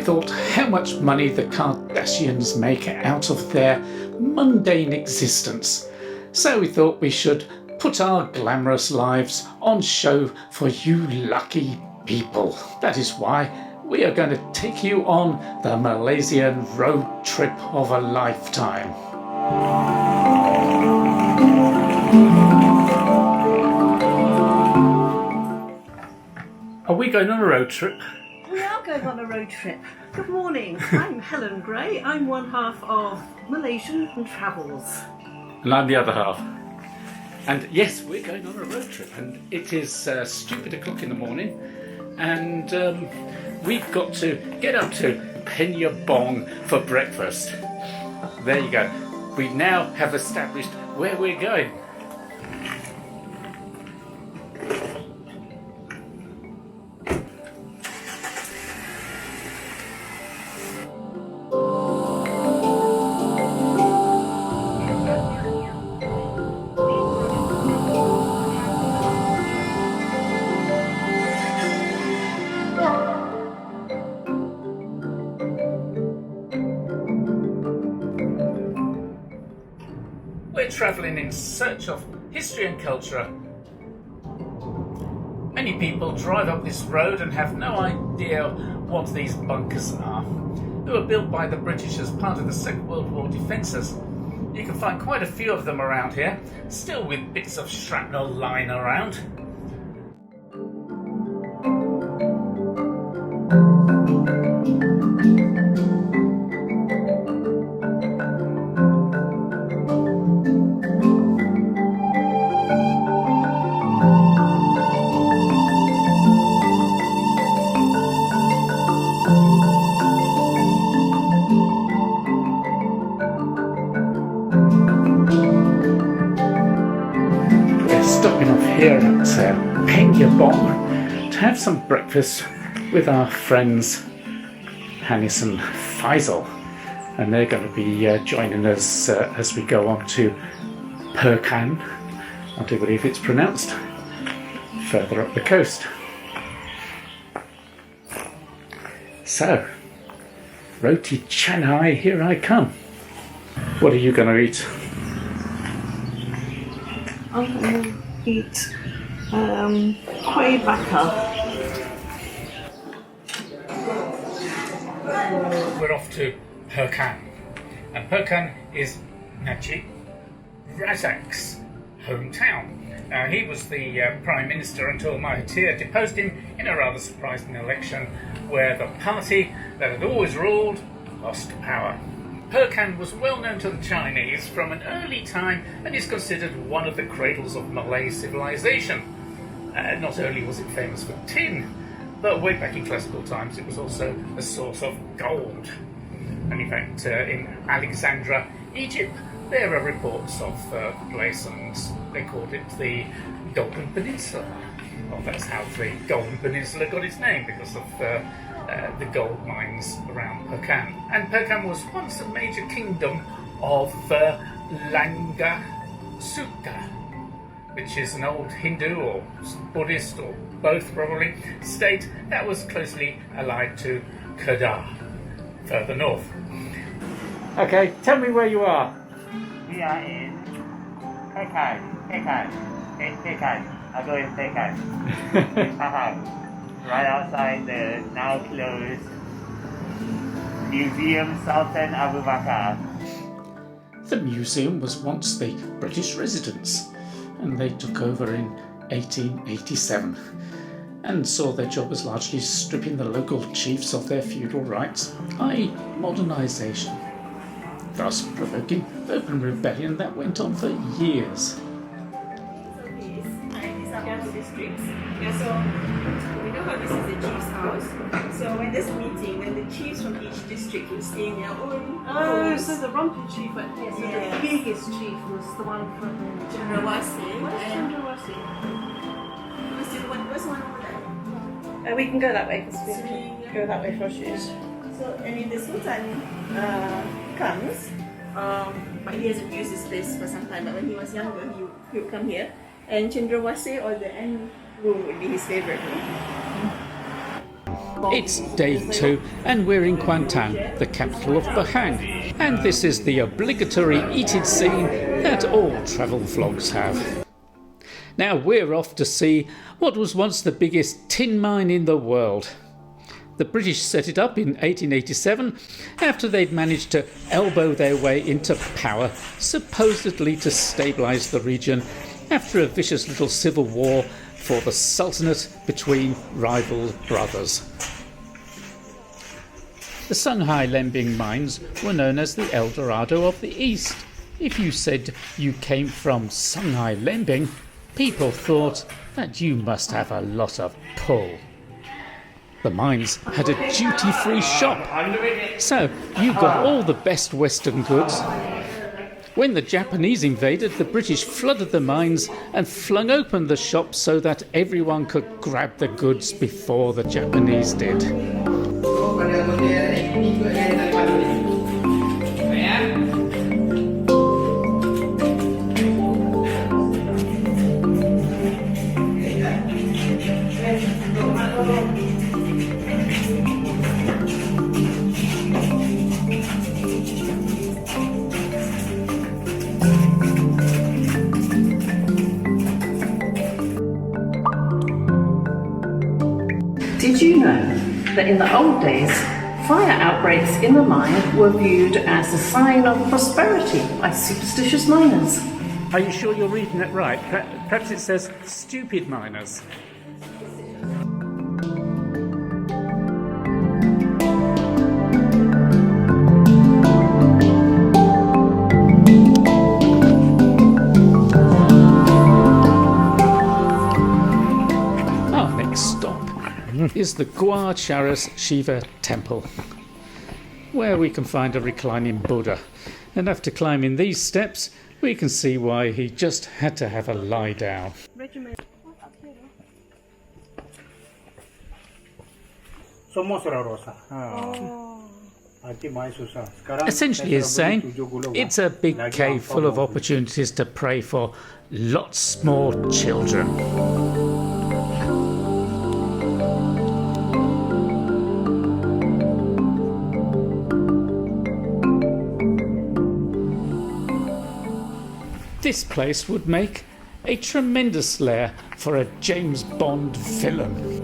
thought how much money the Kardashians make out of their mundane existence. So we thought we should put our glamorous lives on show for you lucky people. That is why we are going to take you on the Malaysian road trip of a lifetime. Are we going on a road trip? We are going on a road trip. Good morning, I'm Helen Gray. I'm one half of Malaysian Travels. And I'm the other half. And yes, we're going on a road trip, and it is stupid o'clock in the morning, and we've got to get up to Penybong for breakfast. There you go. We now have established where we're going. We're travelling in search of history and culture. Many people drive up this road and have no idea what these bunkers are. They were built by the British as part of the Second World War defences. You can find quite a few of them around here, still with bits of shrapnel lying around. Stopping off here at Penybong to have some breakfast with our friends Hannes and Faisal, and they're going to be joining us as we go on to Perkan, I do believe it's pronounced, further up the coast. So, roti canai, here I come. What are you going to eat? I'm going to eat kuih bakar. We're off to Perkan, and Perkan is Najib Razak's hometown. He was the Prime Minister until Mahathir deposed him in a rather surprising election where the party that had always ruled lost power. Perkan was well known to the Chinese from an early time and is considered one of the cradles of Malay civilization. Not only was it famous for tin, but way back in classical times it was also a source of gold. And in fact, in Alexandria, Egypt, there are reports of the place, and they called it the Golden Peninsula. Well, that's how the Golden Peninsula got its name, because of the gold mines around Perkan. And Perkan was once a major kingdom of Langga Suka, which is an old Hindu or Buddhist or both probably state that was closely allied to KEDAH, further north. Okay, tell me where you are. We are in Pekan. I go in Pekan. In Pahang. Right outside the now closed Museum Sultan Abu Bakar. The museum was once the British residence, and they took over in 1887 and saw their job as largely stripping the local chiefs of their feudal rights, i.e. modernisation, thus provoking open rebellion that went on for years. These are all districts. Yeah, so we know how this is the chief's house. So when there's a meeting, then the chiefs from each district will stay in their own homes. So the Rumpin chief, yes. So the biggest chief was the one from Chandrawasih. Where's And Chandrawasih? where's one over there? We can go that way because we go that way for shoes. So, and if the Sultan comes, but he hasn't used this place for some time, but when he was younger, he would come here. And Chandrawasih or the end room would be his favorite room. It's day 2 and we're in Kuantan, the capital of Pahang. And this is the obligatory eat-it scene that all travel vlogs have. Now we're off to see what was once the biggest tin mine in the world. The British set it up in 1887 after they'd managed to elbow their way into power, supposedly to stabilise the region after a vicious little civil war for the Sultanate between rival brothers. The Shanghai Lembing mines were known as the El Dorado of the East. If you said you came from Shanghai Lembing, people thought that you must have a lot of pull. The mines had a duty-free shop, so you got all the best Western goods. When the Japanese invaded, the British flooded the mines and flung open the shop so that everyone could grab the goods before the Japanese did. Did you know that in the old days, fire outbreaks in the mine were viewed as a sign of prosperity by superstitious miners? Are you sure you're reading it right? Perhaps it says stupid miners. Our next stop is the Gua Charas Shiva Temple, where we can find a reclining Buddha. And after climbing these steps, we can see why he just had to have a lie down. Essentially, he's saying it's a big cave full of opportunities to pray for lots more children. This place would make a tremendous lair for a James Bond villain.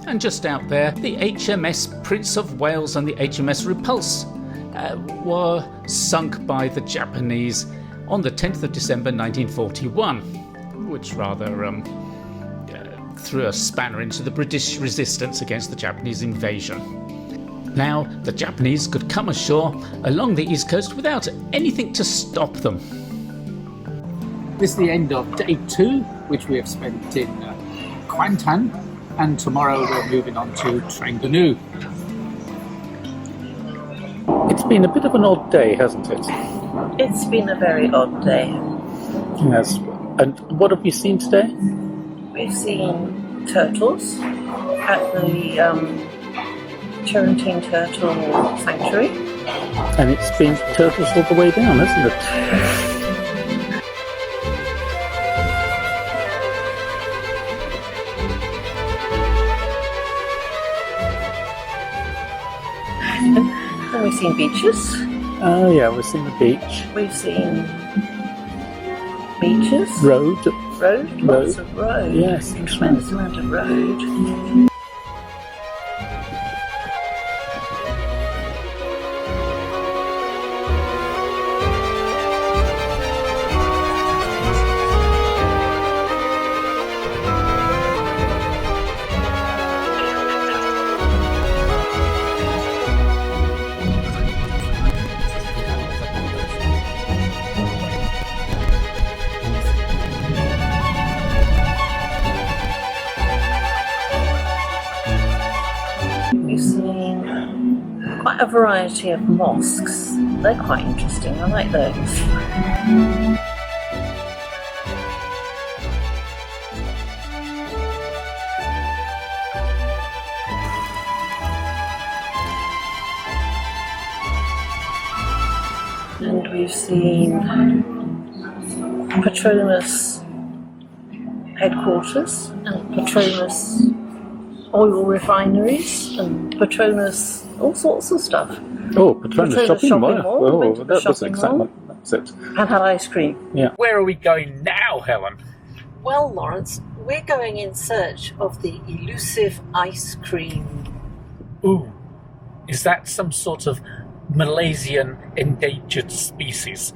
And just out there, the HMS Prince of Wales and the HMS Repulse were sunk by the Japanese on the 10th of December 1941, which rather threw a spanner into the British resistance against the Japanese invasion. Now, the Japanese could come ashore along the east coast without anything to stop them. This is the end of day 2, which we have spent in Kuantan, and tomorrow we're moving on to Terengganu. It's been a bit of an odd day, hasn't it? It's been a very odd day. Yes. And what have we seen today? We've seen turtles at the Cherantine Turtle Sanctuary. And it's been turtles all the way down, hasn't it? And we've seen beaches. Oh yeah, we've seen the beach. We've seen beaches. Road. Lots of road. Yes. A tremendous amount of road. quite a variety of mosques. They're quite interesting, I like those. And we've seen Petronas headquarters and Petronas oil refineries and Petronas all sorts of stuff. Oh, Petronas shopping mall. Went to Oh, the that was shopping exactly mall that's it. and had ice cream. Yeah. Where are we going now, Helen? Well, Lawrence, we're going in search of the elusive ice cream. Ooh, is that some sort of Malaysian endangered species?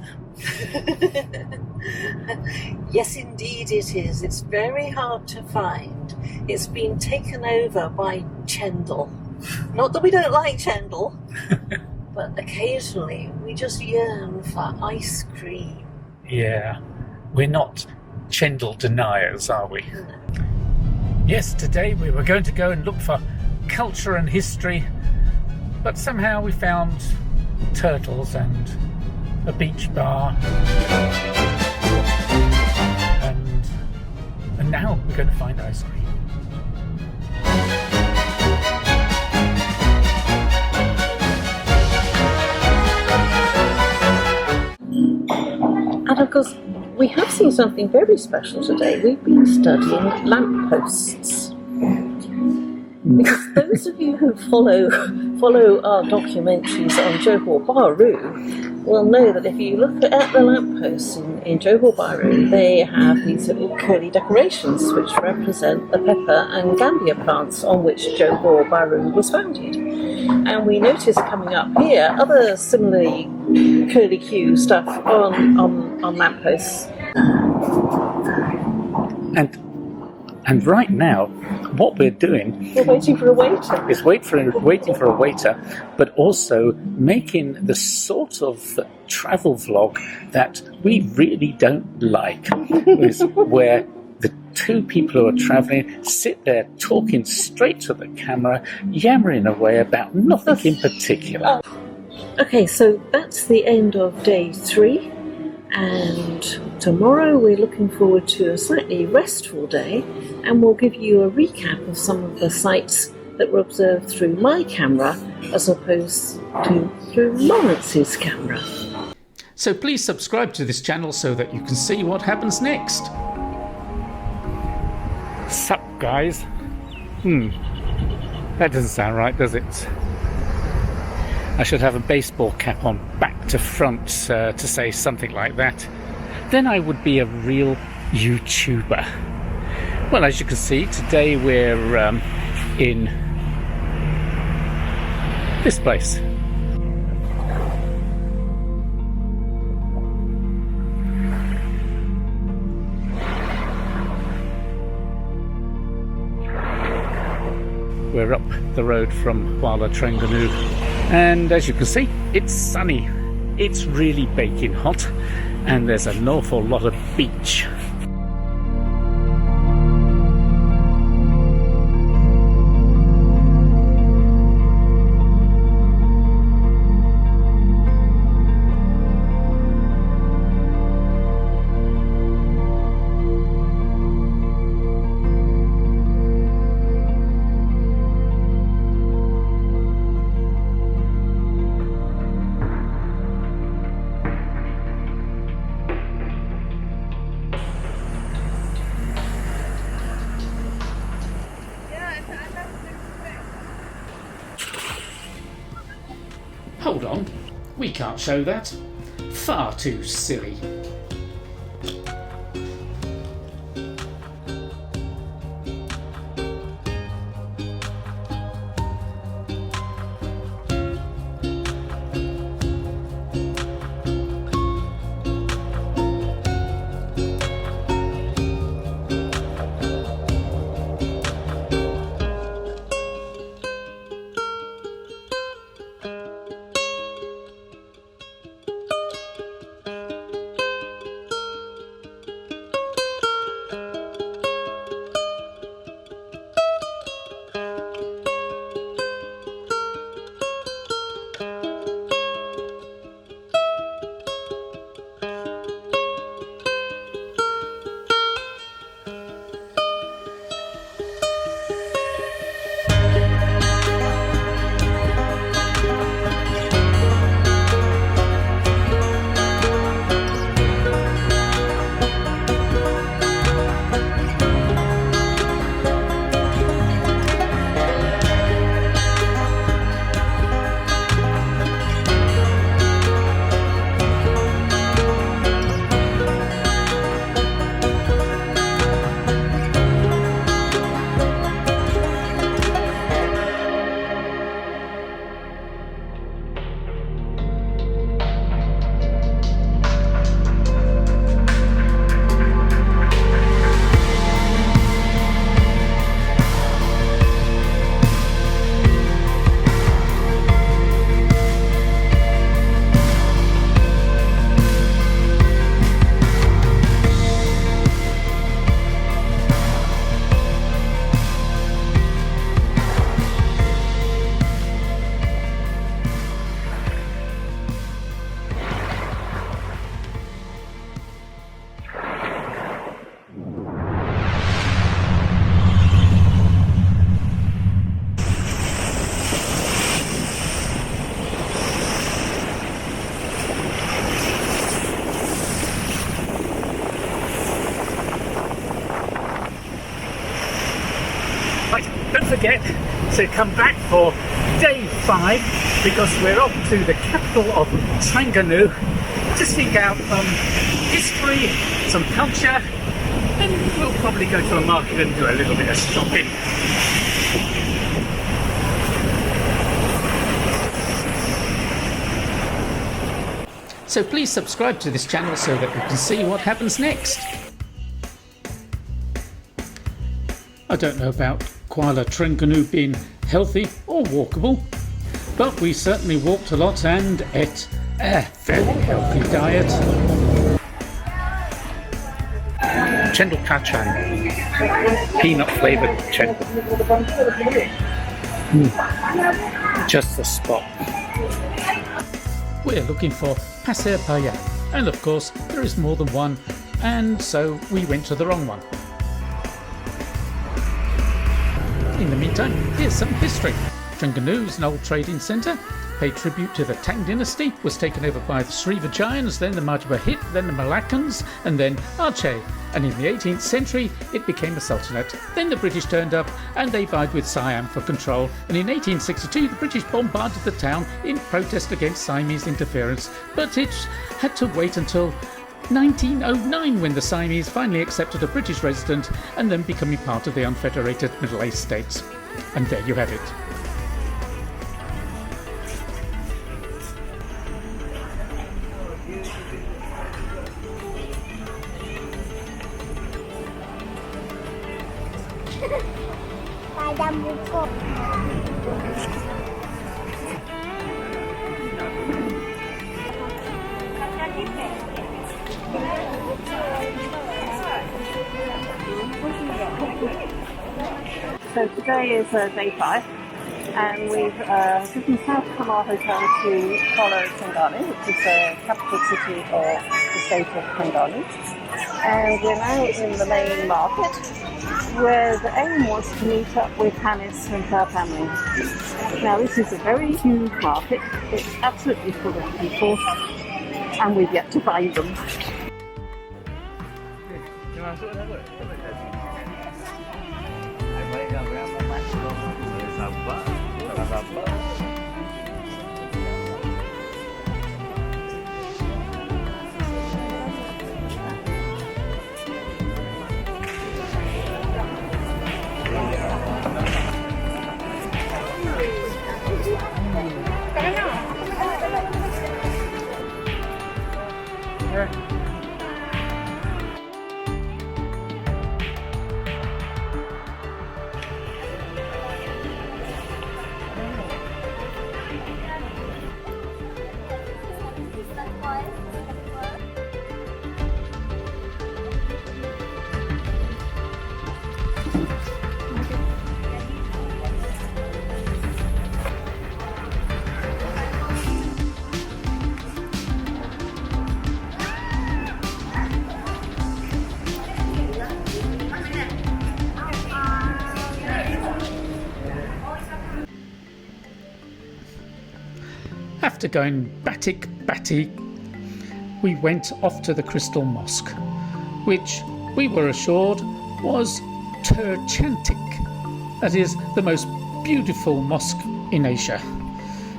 Yes, indeed it is. It's very hard to find. It's been taken over by Chendal. Not that we don't like Chendal, but occasionally we just yearn for ice cream. Yeah, we're not Chendal deniers, are we? Yes, today we were going to go and look for culture and history, but somehow we found turtles and a beach bar, and now we're going to find ice cream. And of course, we have seen something very special today. We've been studying lampposts. Because those of you who follow our documentaries on Johor Bahru will know that if you look at the lampposts in Johor Bahru, they have these little curly decorations which represent the pepper and gambia plants on which Johor Bahru was founded. And we notice coming up here other similarly curly Q stuff on lampposts. And right now, what we're doing We're waiting for a waiter. is waiting for a waiter, but also making the sort of travel vlog that we really don't like, is where the two people who are travelling sit there talking straight to the camera, yammering away about nothing in particular. Okay, so that's the end of day 3, and tomorrow we're looking forward to a slightly restful day, and we'll give you a recap of some of the sights that were observed through my camera as opposed to through Lawrence's camera. So please subscribe to this channel so that you can see what happens next. Sup, guys? That doesn't sound right, does it? I should have a baseball cap on back to front to say something like that. Then I would be a real YouTuber. Well, as you can see, today we're in this place. We're up the road from Kuala Trengganu, and as you can see, it's sunny. It's really baking hot, and there's an awful lot of beach. Hold on, we can't show that. Far too silly. forget to come back for day 5 because we're off to the capital of Terengganu to seek out history, some culture, and we'll probably go to a market and do a little bit of shopping. So please subscribe to this channel so that you can see what happens next. I don't know about Kuala Terengganu being healthy or walkable, but we certainly walked a lot and ate a very healthy diet. Chendol kacang, peanut flavoured chendol. Just the spot. We're looking for Pasir Panjang, and of course there is more than one, and so we went to the wrong one. In the meantime, here's some history. Terengganu is an old trading centre, paid tribute to the Tang dynasty, was taken over by the Srivijayans, then the Majapahit, then the Melaccans, and then Aceh. And in the 18th century, it became a sultanate. Then the British turned up and they vied with Siam for control. And in 1862, the British bombarded the town in protest against Siamese interference. But it had to wait until 1909 when the Siamese finally accepted a British resident and then becoming part of the unfederated Malay states. And there you have it. So today is day 5, and we've driven south from our hotel to Kuala Terengganu, which is the capital city of the state of Terengganu. And we're now in the main market, where the aim was to meet up with Hannes and her family. Now this is a very huge market, it's absolutely full of people, and we've yet to find them. After going batik, we went off to the Crystal Mosque, which we were assured was terchantic, that is, the most beautiful mosque in Asia.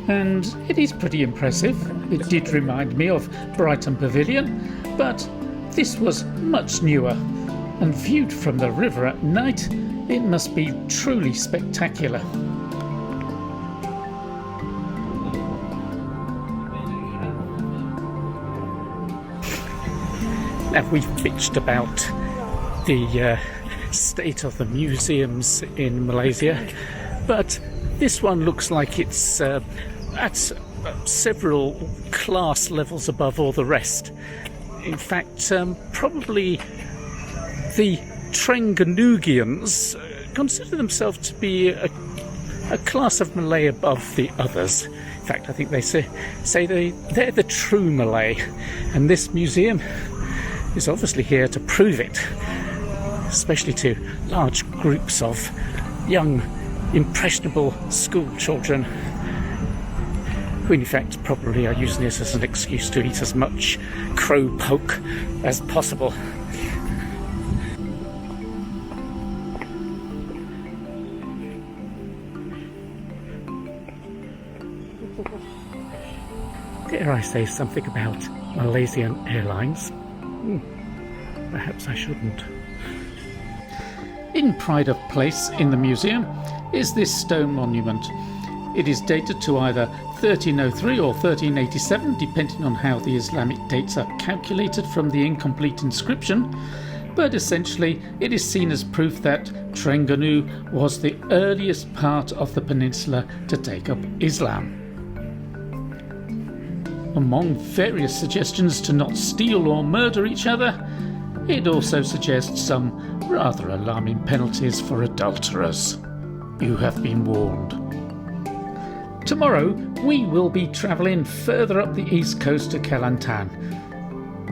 And it is pretty impressive. It did remind me of Brighton Pavilion, but this was much newer, and viewed from the river at night, it must be truly spectacular. Now, we've bitched about the state of the museums in Malaysia, but this one looks like it's at several class levels above all the rest. In fact, probably the Terengganugians consider themselves to be a class of Malay above the others. In fact, I think they say they're the true Malay, and this museum is obviously here to prove it, especially to large groups of young, impressionable school children, who in fact probably are using this as an excuse to eat as much crow poke as possible. Dare I say something about Malaysian Airlines? Perhaps I shouldn't. In pride of place in the museum is this stone monument. It is dated to either 1303 or 1387, depending on how the Islamic dates are calculated from the incomplete inscription, but essentially it is seen as proof that Terengganu was the earliest part of the peninsula to take up Islam. Among various suggestions to not steal or murder each other, it also suggests some rather alarming penalties for adulterers. You have been warned. Tomorrow we will be travelling further up the east coast to Kelantan.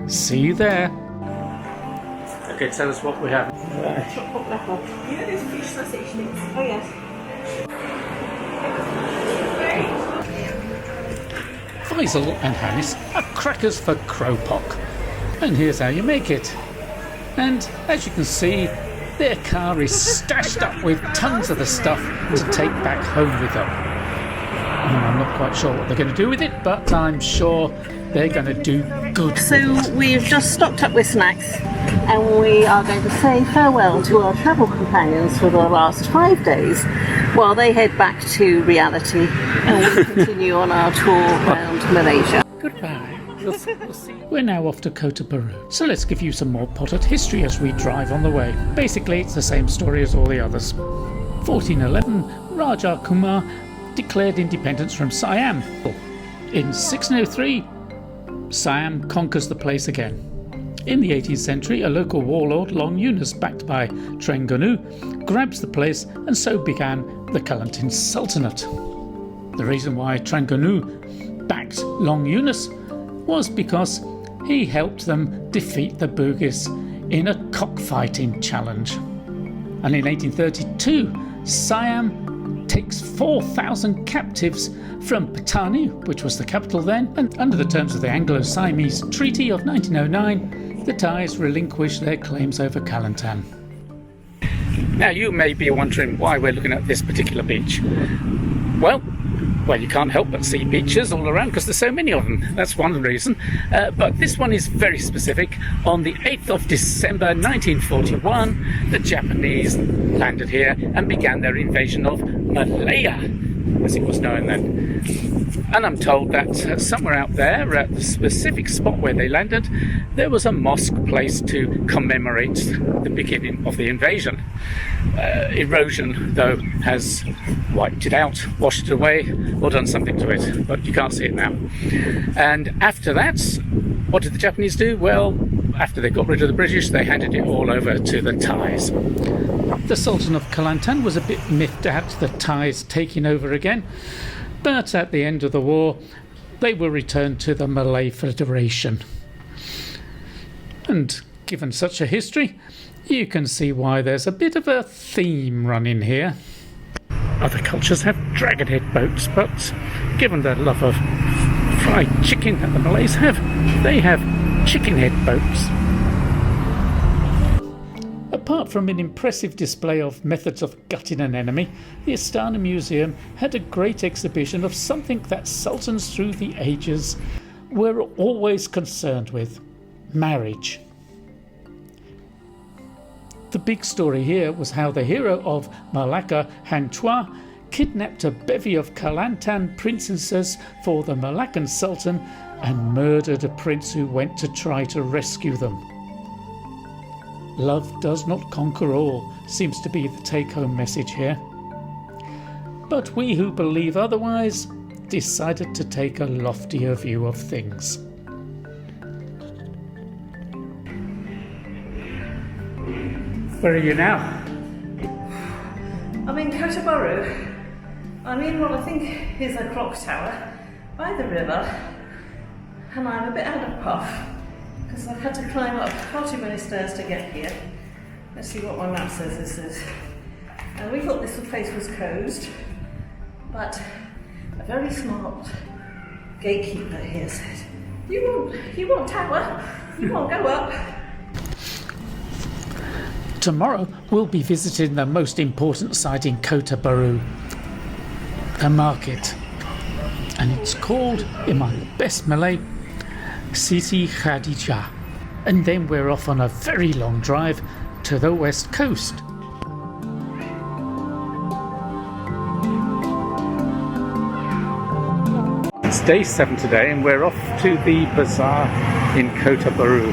See you there. Okay, tell us what we have. You know those fish sausage things? Oh yes. Faisal and Hannes have crackers for Crowpock. And here's how you make it. And as you can see, their car is stashed up with tons of the stuff to take back home with them. I'm not quite sure what they're going to do with it, but I'm sure they're going to do good. So we've just stocked up with snacks and we are going to say farewell to our travel companions for the last 5 days while they head back to reality and we'll continue on our tour around Malaysia. Goodbye. We'll see. We're now off to KOTA Bahru, so let's give you some more potted history as we drive on the way. Basically, it's the same story as all the others. 1411, Raja Kumar declared independence from Siam. In 1603, Siam conquers the place again. In the 18th century, a local warlord, Long Yunus, backed by Terengganu, grabs the place, and so began the Kelantan Sultanate. The reason why Terengganu backed Long Yunus was because he helped them defeat the Bugis in a cockfighting challenge. And in 1832, Siam takes 4,000 captives from Patani, which was the capital then, and under the terms of the Anglo-Siamese Treaty of 1909, the Thais relinquished their claims over Kelantan. Now you may be wondering why we're looking at this particular beach. Well, you can't help but see beaches all around because there's so many of them. That's one reason. But this one is very specific. On the 8th of December 1941, the Japanese landed here and began their invasion of Malaya, as it was known then. And I'm told that somewhere out there, at the specific spot where they landed, there was a mosque placed to commemorate the beginning of the invasion. Erosion, though, has wiped it out, washed it away, or done something to it, but you can't see it now. And after that, what did the Japanese do? Well, after they got rid of the British, they handed it all over to the Thais. The Sultan of Kelantan was a bit miffed at the Thais taking over again, but at the end of the war, they were returned to the Malay Federation. And given such a history, you can see why there's a bit of a theme running here. Other cultures have dragonhead boats, but given their love of fried chicken that the Malays have, they have chickenhead boats. Apart from an impressive display of methods of gutting an enemy, the Istana Museum had a great exhibition of something that sultans through the ages were always concerned with: marriage. The big story here was how the hero of Malacca, Hang Tuah, kidnapped a bevy of Kelantan princesses for the Malaccan Sultan and murdered a prince who went to try to rescue them. Love does not conquer all, seems to be the take-home message here. But we who believe otherwise decided to take a loftier view of things. Where are you now? I'm in KOTA Bahru. I'm in what I think is a clock tower by the river, and I'm a bit out of puff because I've had to climb up far too many stairs to get here. Let's see what my map says this is. And we thought this place was closed, but a very smart gatekeeper here said, you want tower, you won't go up. Tomorrow we'll be visiting the most important site in KOTA Bahru, the market. and it's called, in my best Malay, Siti Khadijah. And then we're off on a very long drive to the west coast. It's day 7 today, and we're off to the bazaar in KOTA Bahru.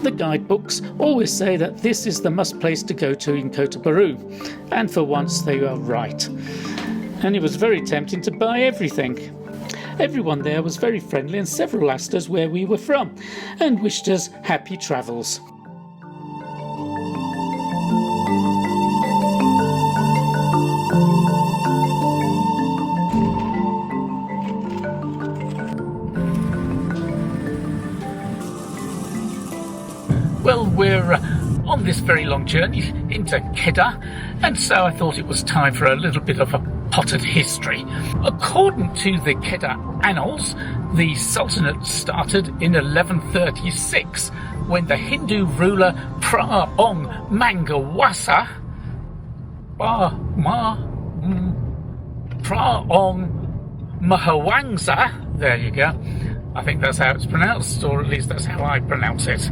The guidebooks always say that this is the must place to go to in KOTA Bahru, and for once they are right. And it was very tempting to buy everything. Everyone there was very friendly, and several asked us where we were from and wished us happy travels. Well, we're on this very long journey into KEDAH, and so I thought it was time for a little bit of a potted history. According to the KEDAH annals, the Sultanate started in 1136 when the Hindu ruler Praong Mangawasa Praong Mahawangsa, there you go, I think that's how it's pronounced, or at least that's how I pronounce it.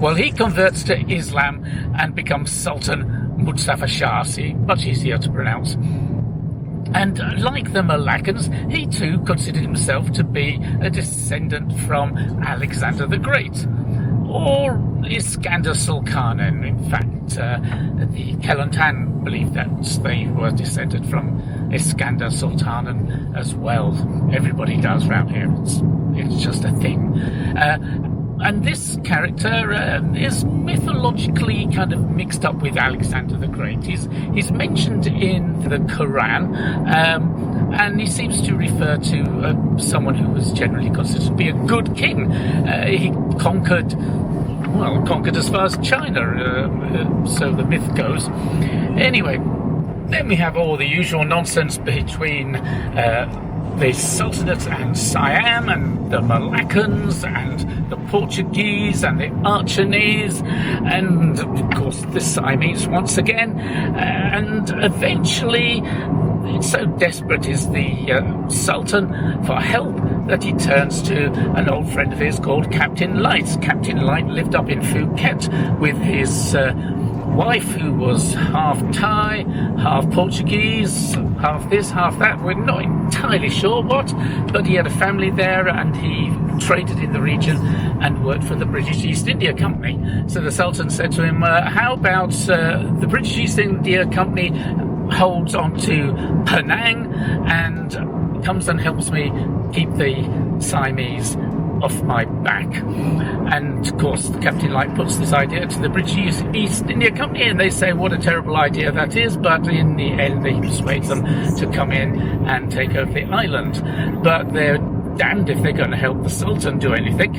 Well, he converts to Islam and becomes Sultan Mustafa Shah. See, much easier to pronounce. And like the Malaccans, he too considered himself to be a descendant from Alexander the Great, or Iskander Sulkanen. In fact, the Kelantan believed that they were descended from Iskander Sultanen as well. Everybody does round here. It's just a thing. And this character is mythologically kind of mixed up with Alexander the Great. He's mentioned in the Quran, and he seems to refer to someone who was generally considered to be a good king. He conquered as far as China, so the myth goes. Anyway, then we have all the usual nonsense between the Sultanate and Siam, and the Malaccans, and the Portuguese, and the Archanese, and of course the Siamese once again, and eventually, so desperate is the Sultan for help that he turns to an old friend of his called Captain Light. Captain Light lived up in Phuket with his wife, who was half Thai, half Portuguese, half this, half that. We're not entirely sure what, but he had a family there, and he traded in the region and worked for the British East India Company. So the Sultan said to him, how about the British East India Company holds on to Penang and comes and helps me keep the Siamese off my back. And of course Captain Light puts this idea to the British East India Company, and they say what a terrible idea that is, but in the end they persuade them to come in and take over the island. But they're damned if they're going to help the Sultan do anything.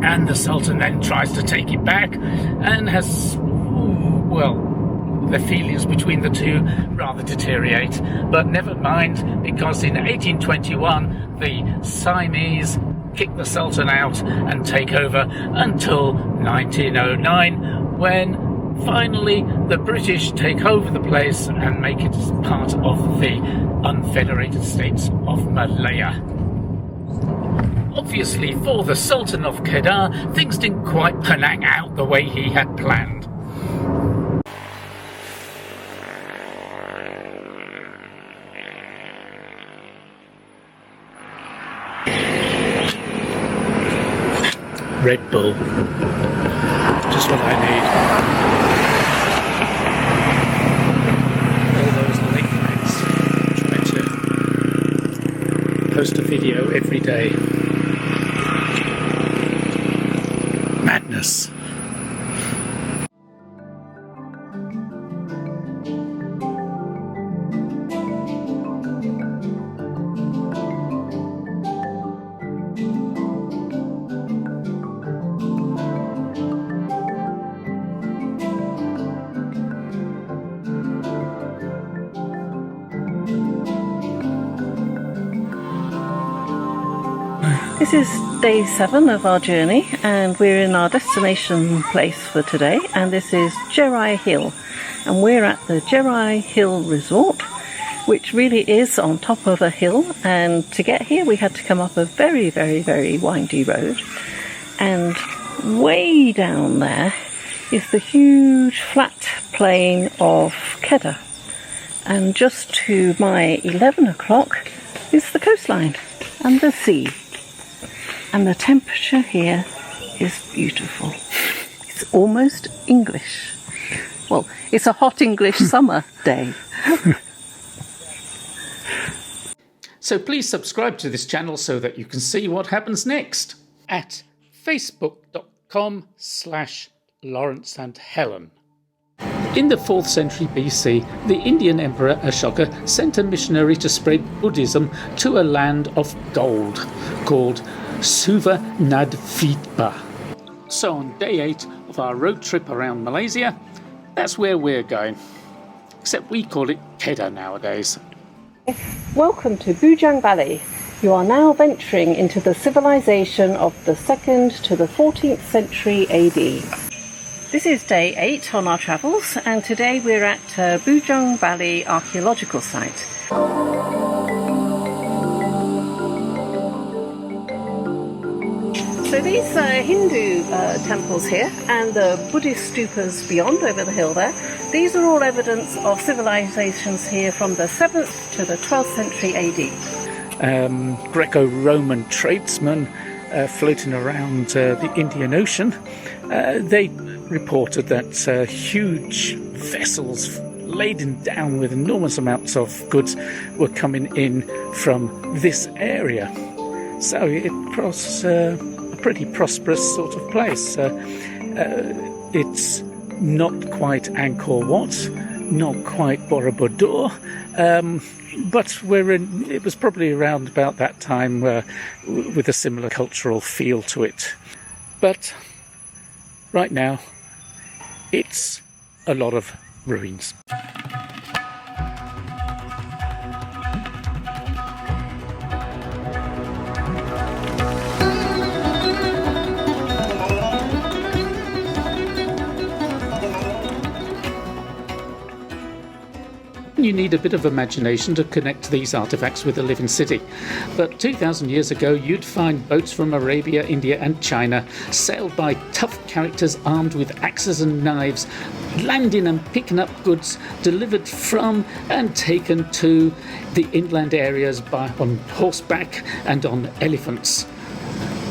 And the Sultan then tries to take it back, and has, the feelings between the two rather deteriorate. But never mind, because in 1821 the Siamese kick the Sultan out and take over until 1909, when finally the British take over the place and make it part of the unfederated states of Malaya. Obviously, for the Sultan of KEDAH, things didn't quite pan out the way he had planned. Red Bull. Just what I need. All those late nights. Try to post a video every day. Madness. This is day 7 of our journey, and we're in our destination place for today, and this is Cahaya Hill, and we're at the Cahaya Hill Resort, which really is on top of a hill, and to get here we had to come up a very, very, very windy road, and way down there is the huge flat plain of KEDAH, and just to my 11 o'clock is the coastline and the sea. And the temperature here is beautiful. It's almost English. Well, it's a hot English summer day. So please subscribe to this channel so that you can see what happens next at facebook.com/Lawrence and Helen. In the 4th century BC, the Indian Emperor Ashoka sent a missionary to spread Buddhism to a land of gold called Suvarnadvipha. So on day 8 of our road trip around Malaysia, that's where we're going. Except we call it KEDAH nowadays. Welcome to Bujang Valley. You are now venturing into the civilization of the 2nd to the 14th century AD. This is day 8 on our travels, and today we're at Bujang Valley Archaeological Site. So these Hindu temples here and the Buddhist stupas beyond over the hill there, these are all evidence of civilizations here from the 7th to the 12th century AD. Greco-Roman tradesmen floating around the Indian Ocean, they reported that huge vessels laden down with enormous amounts of goods were coming in from this area. So it was a pretty prosperous sort of place. It's not quite Angkor Wat, not quite Borobudur, but it was probably around about that time with a similar cultural feel to it. But right now, it's a lot of ruins. You need a bit of imagination to connect these artifacts with a living city. But 2,000 years ago, you'd find boats from Arabia, India and China, sailed by tough characters armed with axes and knives, landing and picking up goods delivered from and taken to the inland areas on horseback and on elephants.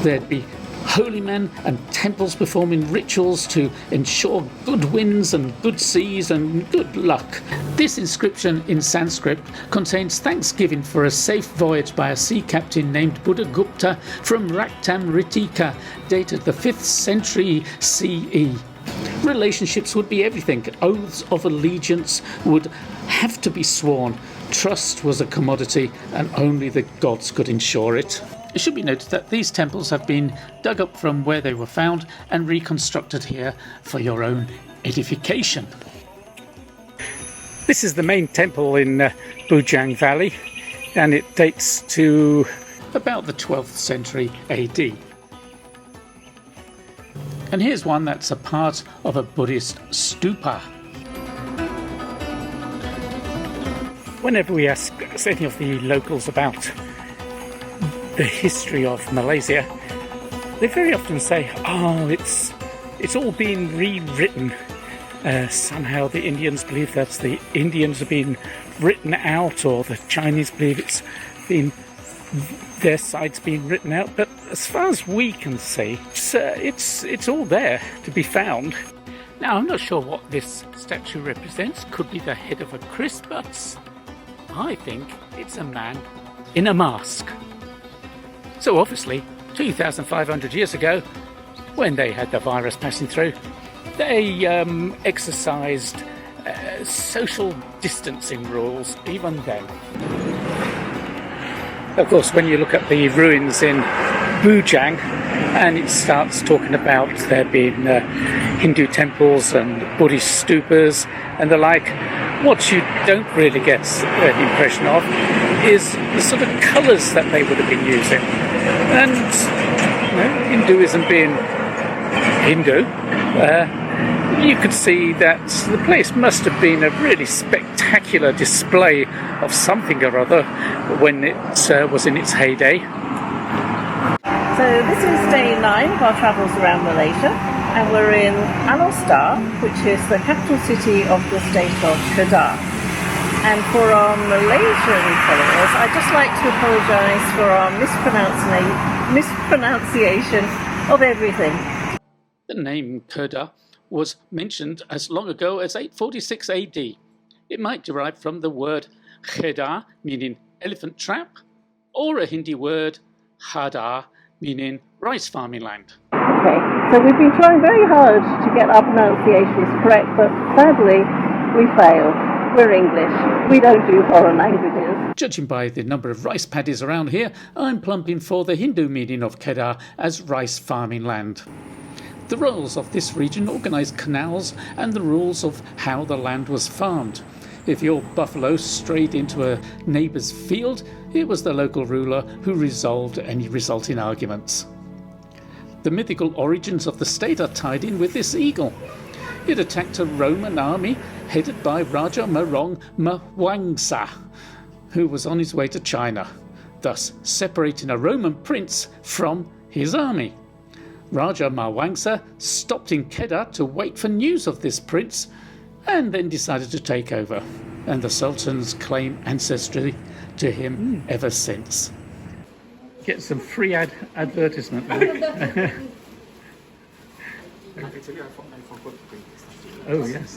There'd be holy men and temples performing rituals to ensure good winds and good seas and good luck. This inscription in Sanskrit contains thanksgiving for a safe voyage by a sea captain named Buddhagupta from Raktamritika, dated the 5th century CE. Relationships would be everything. Oaths of allegiance would have to be sworn. Trust was a commodity, and only the gods could ensure it. It should be noted that these temples have been dug up from where they were found and reconstructed here for your own edification. This is the main temple in Bujang Valley, and it dates to about the 12th century AD. And here's one that's a part of a Buddhist stupa. whenever we ask any of the locals about the history of Malaysia, they very often say, oh, it's all been rewritten. Somehow the Indians believe that the Indians have been written out, or the Chinese believe it's been their side's been written out. But as far as we can see, it's all there to be found. Now, I'm not sure what this statue represents. Could be the head of a Chris, but I think it's a man in a mask. So obviously, 2,500 years ago, when they had the virus passing through, they exercised social distancing rules even then. Of course, when you look at the ruins in Bujang, and it starts talking about there being Hindu temples and Buddhist stupas and the like, what you don't really get an impression of is the sort of colours that they would have been using. And Hinduism being Hindu, you could see that the place must have been a really spectacular display of something or other when it was in its heyday. So this is day 9 of our travels around Malaysia, and we're in ALOR, which is the capital city of the state of KEDAH. And for our Malaysian followers, I'd just like to apologise for our mispronunciation of everything. The name KEDAH was mentioned as long ago as 846 AD. It might derive from the word KEDAH, meaning elephant trap, or a Hindi word hadar, meaning rice farming land. Okay, so we've been trying very hard to get our pronunciations correct, but sadly we fail. We're English. We don't do foreign languages. Judging by the number of rice paddies around here, I'm plumping for the Hindu meaning of KEDAH as rice farming land. The royals of this region organised canals and the rules of how the land was farmed. If your buffalo strayed into a neighbour's field, it was the local ruler who resolved any resulting arguments. The mythical origins of the state are tied in with this eagle. It attacked a Roman army headed by Raja Marong Mawangsa, who was on his way to China, thus separating a Roman prince from his army. Raja Mawangsa stopped in KEDAH to wait for news of this prince, and then decided to take over, and the Sultans claim ancestry to him ever since. Get some free advertisement. Oh yes.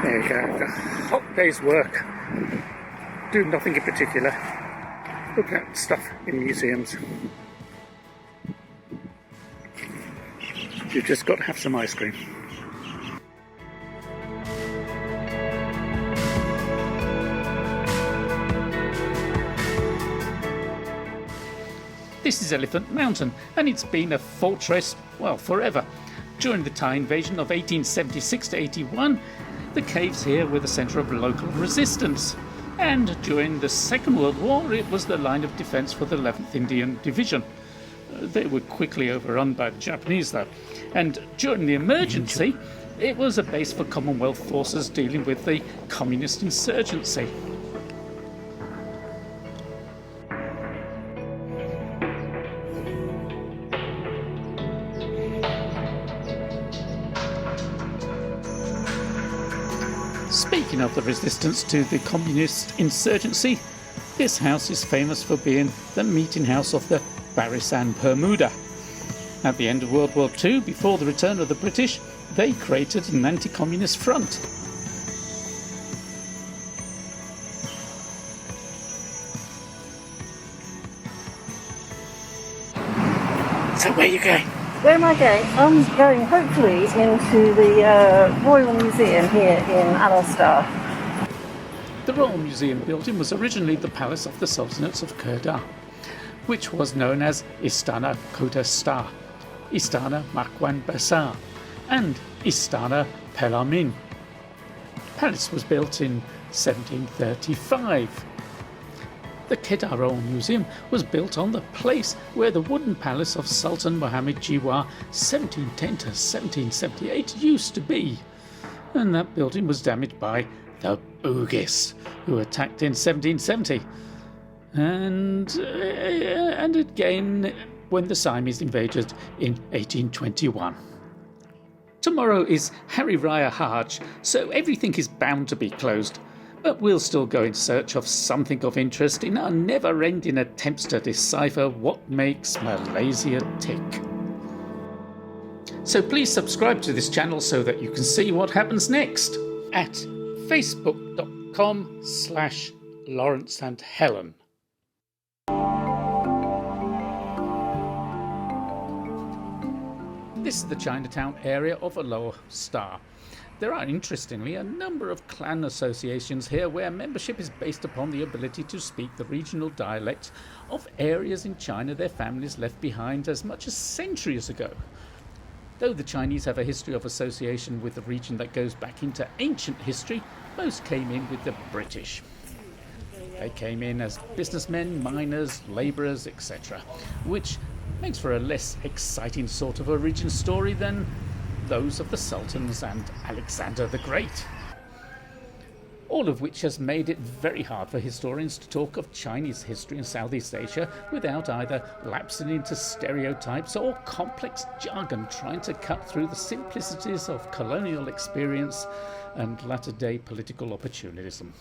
There you go. A hot day's work. Do nothing in particular. Looking at stuff in museums. You've just got to have some ice cream. This is Elephant Mountain, and it's been a fortress, well, forever. During the Thai invasion of 1876 to 81, the caves here were the centre of local resistance. And during the Second World War, it was the line of defence for the 11th Indian Division. They were quickly overrun by the Japanese, though. And during the emergency, it was a base for Commonwealth forces dealing with the communist insurgency. Speaking of the resistance to the communist insurgency, this house is famous for being the meeting house of the Barisan Pemuda. At the end of World War II, before the return of the British, they created an anti-communist front. So where are you going? Where am I going? I'm going hopefully into the Royal Museum here in ALOR. The Royal Museum building was originally the palace of the Sultanates of KEDAH, which was known as Istana Kota Star. Istana Makwan Besar and Istana Pelamin. The palace was built in 1735. The KEDAH Museum was built on the place where the wooden palace of Sultan Muhammad Jiwa 1710 to 1778 used to be, and that building was damaged by the Bugis, who attacked in 1770, and again when the Siamese invaded in 1821. Tomorrow is Hari Raya Hajj, so everything is bound to be closed. But we'll still go in search of something of interest in our never-ending attempts to decipher what makes Malaysia tick. So please subscribe to this channel so that you can see what happens next at facebook.com/Lawrence and Helen. This is the Chinatown area of ALOR Star. There are, interestingly, a number of clan associations here where membership is based upon the ability to speak the regional dialect of areas in China their families left behind as much as centuries ago. Though the Chinese have a history of association with the region that goes back into ancient history, most came in with the British. They came in as businessmen, miners, labourers, etc., which makes for a less exciting sort of origin story than those of the Sultans and Alexander the Great. All of which has made it very hard for historians to talk of Chinese history in Southeast Asia without either lapsing into stereotypes or complex jargon trying to cut through the simplicities of colonial experience and latter-day political opportunism.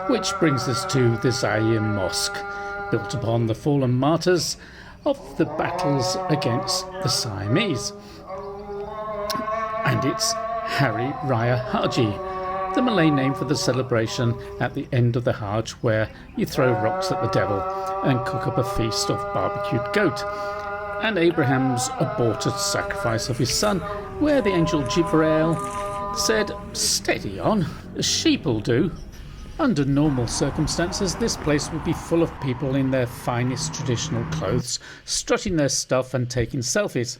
Which brings us to the Zaim Mosque, built upon the fallen martyrs of the battles against the Siamese. And it's Hari Raya Haji, the Malay name for the celebration at the end of the Hajj where you throw rocks at the devil and cook up a feast of barbecued goat, and Abraham's aborted sacrifice of his son, where the angel Jibreel said, "Steady on, a sheep'll do." Under normal circumstances, this place would be full of people in their finest traditional clothes, strutting their stuff and taking selfies.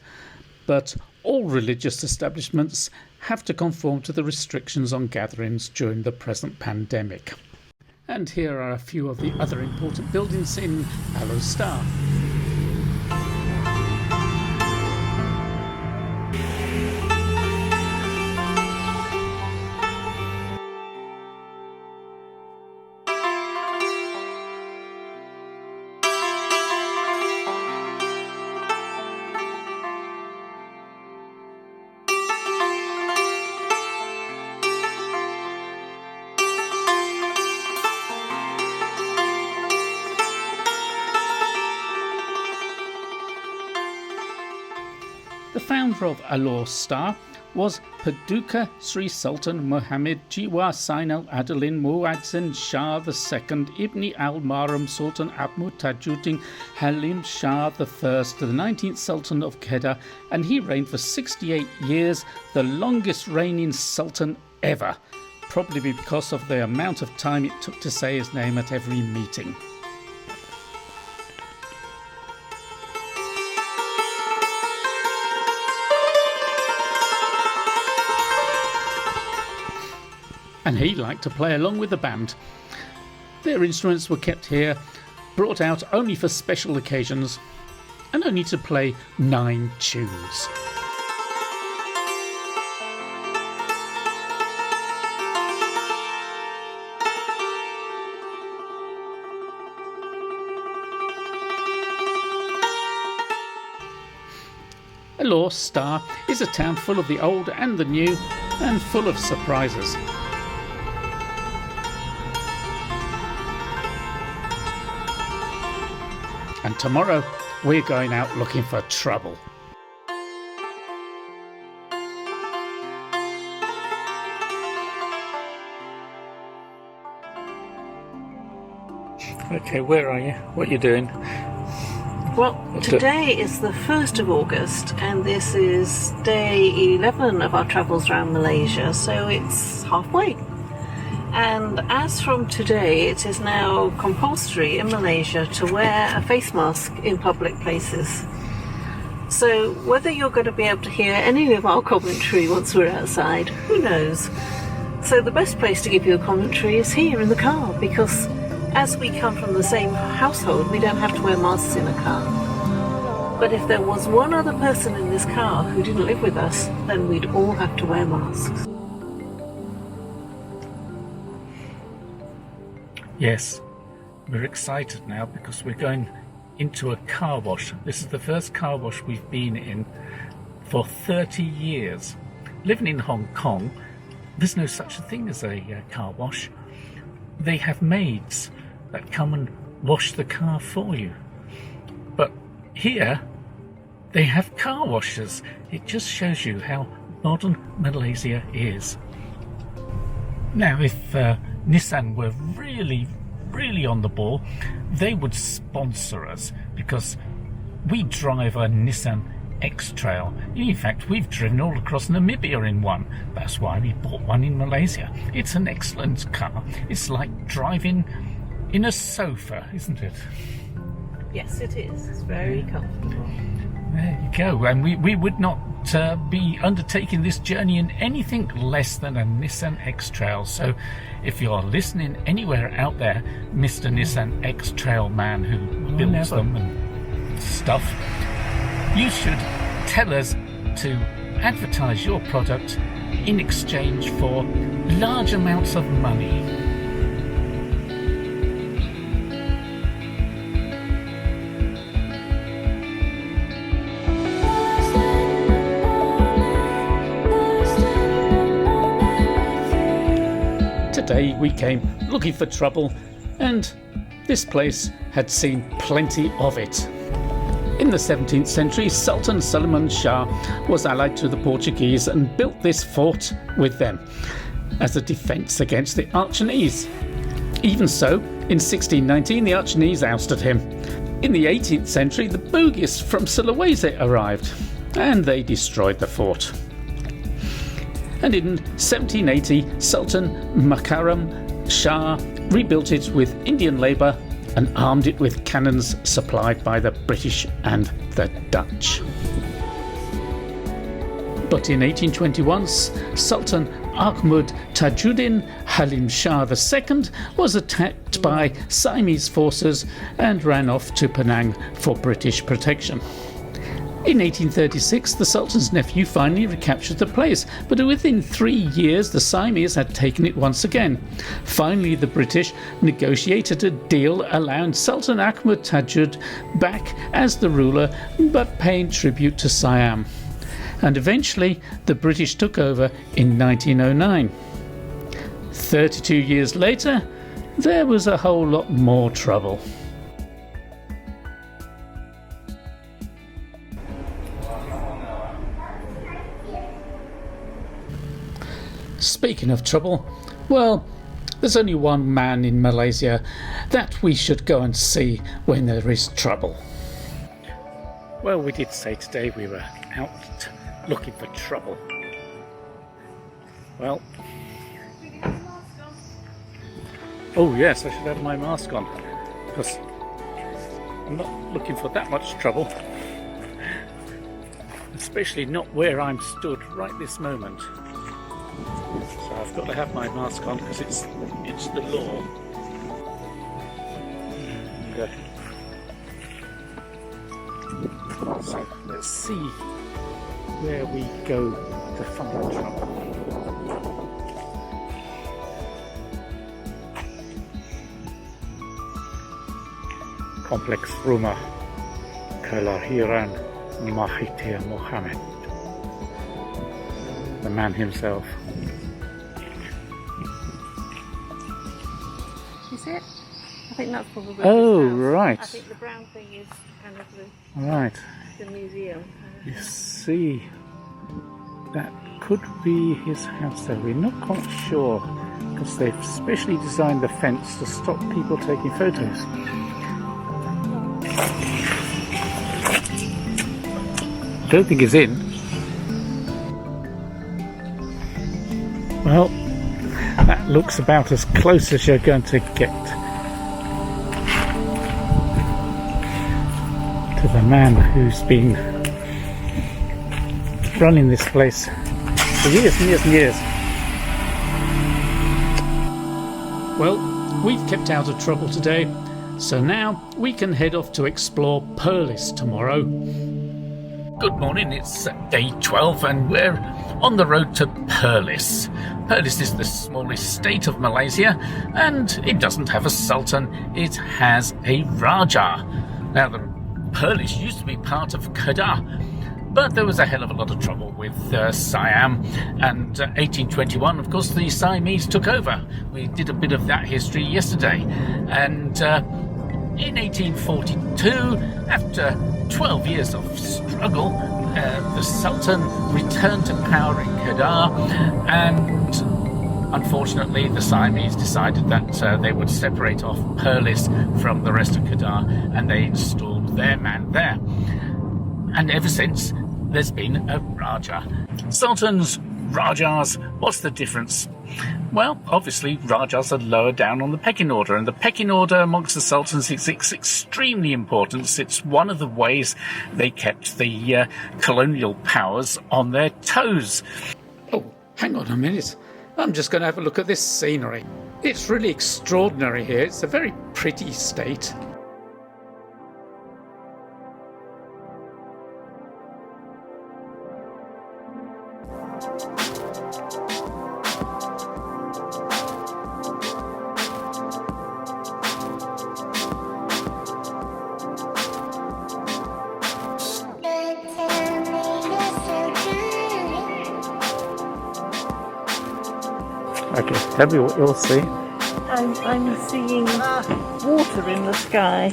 But all religious establishments have to conform to the restrictions on gatherings during the present pandemic. And here are a few of the other important buildings in ALOR Star. The founder of ALOR Star was Paduka Sri Sultan Muhammad Jiwa Sainal Adilin Muadzin Shah II Ibn al-Maram Sultan Abmu Tajuddin Halim Shah I, the 19th Sultan of Kedah, and he reigned for 68 years, the longest reigning sultan ever, probably because of the amount of time it took to say his name at every meeting. And he liked to play along with the band. Their instruments were kept here, brought out only for special occasions, and only to play 9 tunes. ALOR Star is a town full of the old and the new, and full of surprises. And tomorrow, we're going out looking for trouble. Okay, where are you? What are you doing? Well, today is the 1st of August, and this is day 11 of our travels around Malaysia, so it's halfway. And as from today, it is now compulsory in Malaysia to wear a face mask in public places. So whether you're going to be able to hear any of our commentary once we're outside, who knows? So the best place to give you a commentary is here in the car, because as we come from the same household, we don't have to wear masks in a car. But if there was one other person in this car who didn't live with us, then we'd all have to wear masks. Yes, we're excited now because we're going into a car wash. This is the first car wash we've been in for 30 years. Living in Hong Kong, there's no such a thing as a car wash. They have maids that come and wash the car for you. But here, they have car washers. It just shows you how modern Malaysia is. Now, if Nissan were really on the ball, they would sponsor us, because we drive a Nissan X-Trail. In fact, we've driven all across Namibia in one. That's why we bought one in Malaysia. It's an excellent car. It's like driving in a sofa, isn't it? Yes, it is. It's very comfortable. There you go. And we would not be undertaking this journey in anything less than a Nissan X-Trail. So if you're listening anywhere out there, Mr. Nissan X-Trail man who builds them and stuff, you should tell us to advertise your product in exchange for large amounts of money. Today we came looking for trouble, and this place had seen plenty of it. In the 17th century, Sultan Suleiman Shah was allied to the Portuguese and built this fort with them as a defence against the Archanese. Even so, in 1619 the Archanese ousted him. In the 18th century, the Bugis from Sulawesi arrived, and they destroyed the fort. And in 1780, Sultan Makaram Shah rebuilt it with Indian labour and armed it with cannons supplied by the British and the Dutch. But in 1821, Sultan Ahmad Tajuddin Halim Shah II was attacked by Siamese forces and ran off to Penang for British protection. In 1836, the Sultan's nephew finally recaptured the place, but within 3 years the Siamese had taken it once again. Finally, the British negotiated a deal allowing Sultan Ahmad Tajud back as the ruler, but paying tribute to Siam. And eventually, the British took over in 1909. 32 years later, there was a whole lot more trouble. Speaking of trouble, well, there's only one man in Malaysia that we should go and see when there is trouble. Well, we did say today we were out looking for trouble. Well, oh yes, I should have my mask on, because I'm not looking for that much trouble, especially not where I'm stood right this moment. So I've got to have my mask on because it's the law. Okay. So let's see where we go to find trouble. Complex rumah kelahiran Mahathir Mohamad, the man himself. Is it? I think that's probably Oh, his house. right. I think the brown thing is kind of Right. the museum. You see, that could be his house, though we're not quite sure because they've specially designed the fence to stop people taking photos. I don't think it's in. Well, that looks about as close as you're going to get to the man who's been running this place for years and years and years. Well, we've kept out of trouble today, so now we can head off to explore Perlis tomorrow. Good morning, it's day 12 and we're on the road to Perlis. Perlis is the smallest state of Malaysia and it doesn't have a sultan, it has a Raja. Now, the Perlis used to be part of KEDAH, but there was a hell of a lot of trouble with Siam, and 1821, of course, the Siamese took over. We did a bit of that history yesterday, and in 1842, after 12 years of struggle, the Sultan returned to power in KEDAH, and unfortunately the Siamese decided that they would separate off Perlis from the rest of KEDAH, and they installed their man there. And ever since, there's been a Raja. Sultans, Rajas, what's the difference? Well, obviously, Rajas are lower down on the pecking order, and the pecking order amongst the sultans is extremely important. It's one of the ways they kept the colonial powers on their toes. Oh, hang on a minute. I'm just going to have a look at this scenery. It's really extraordinary here. It's a very pretty state. Okay, tell me what you're seeing. I'm seeing water in the sky.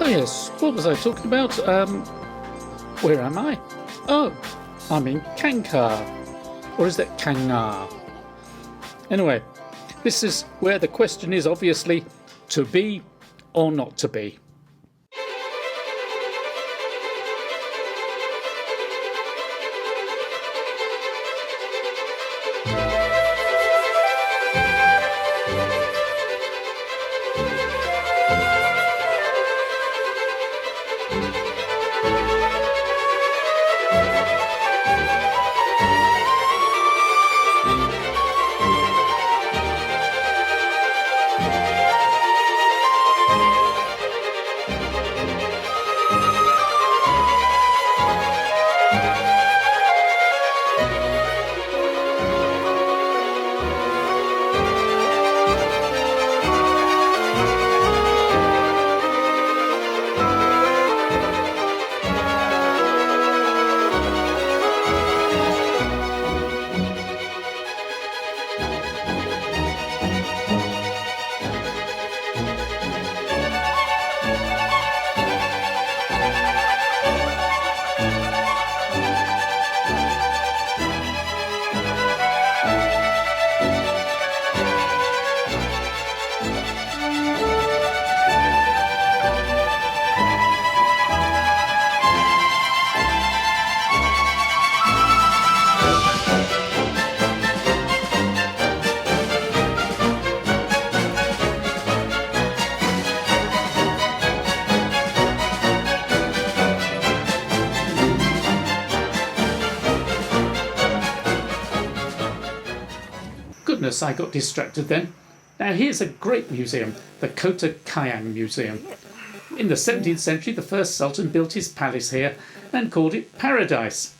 Oh yes, what was I talking about? Where am I? Oh, I'm in Kankar. Or is that Kangar? Anyway, this is where the question is obviously to be or not to be. goodness, I got distracted then. Now here's a great museum, the KOTA KAYANG Museum. In the 17th century, the first sultan built his palace here and called it Paradise.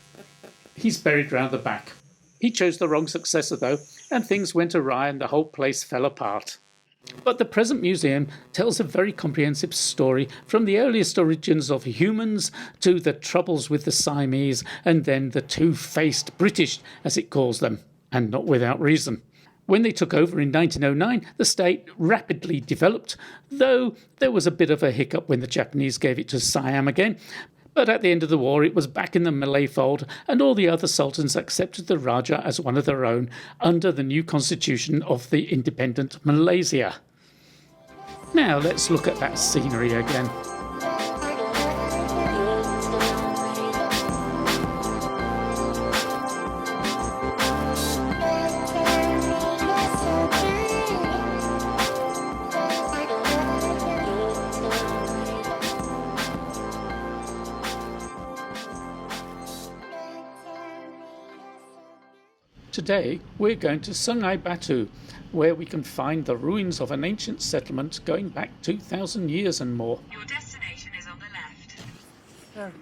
He's buried round the back. He chose the wrong successor though, and things went awry and the whole place fell apart. But the present museum tells a very comprehensive story from the earliest origins of humans to the troubles with the Siamese and then the two-faced British, as it calls them, and not without reason. When they took over in 1909, the state rapidly developed, though there was a bit of a hiccup when the Japanese gave it to Siam again. But at the end of the war, it was back in the Malay fold, and all the other sultans accepted the Raja as one of their own under the new constitution of the independent Malaysia. Now let's look at that scenery again. Today we're going to Sungai Batu, where we can find the ruins of an ancient settlement going back 2,000 years and more. Your destination is on the left.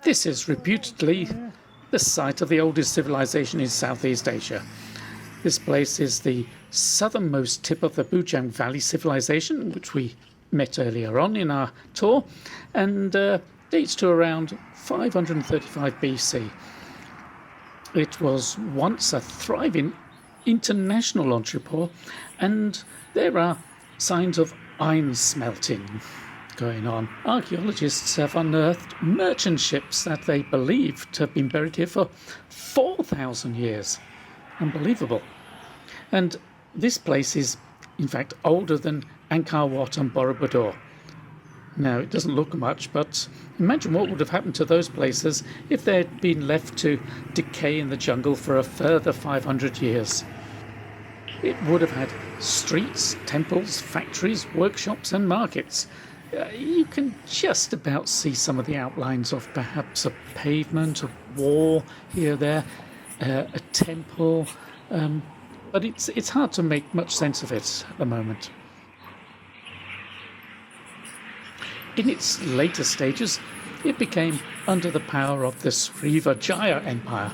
This is reputedly the site of the oldest civilization in Southeast Asia. This place is the southernmost tip of the Bujang Valley civilization, which we met earlier on in our tour, and dates to around 535 BC. It was once a thriving international entrepot, and there are signs of iron smelting going on. Archaeologists have unearthed merchant ships that they believe to have been buried here for 4,000 years. Unbelievable. And this place is, in fact, older than Angkor Wat and Borobudur. Now, it doesn't look much, but imagine what would have happened to those places if they had been left to decay in the jungle for a further 500 years. It would have had streets, temples, factories, workshops and markets. You can just about see some of the outlines of perhaps a pavement, a wall here or there, a temple, but it's hard to make much sense of it at the moment. In its later stages, it became under the power of the Srivijaya Empire,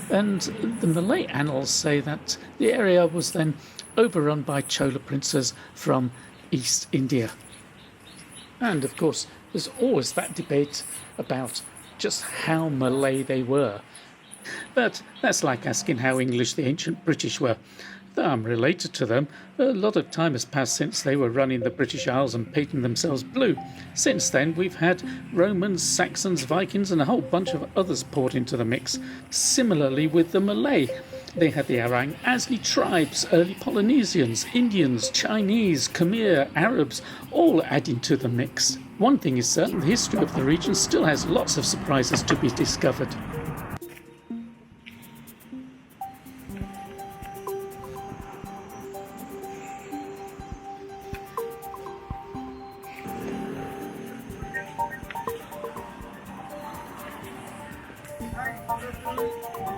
and the Malay annals say that the area was then overrun by Chola princes from East India. And of course, there's always that debate about just how Malay they were. But that's like asking how English the ancient British were. Though I'm related to them, a lot of time has passed since they were running the British Isles and painting themselves blue. Since then, we've had Romans, Saxons, Vikings and a whole bunch of others poured into the mix. Similarly with the Malay, they had the Orang Asli tribes, early Polynesians, Indians, Chinese, Khmer, Arabs, all adding to the mix. One thing is certain, the history of the region still has lots of surprises to be discovered.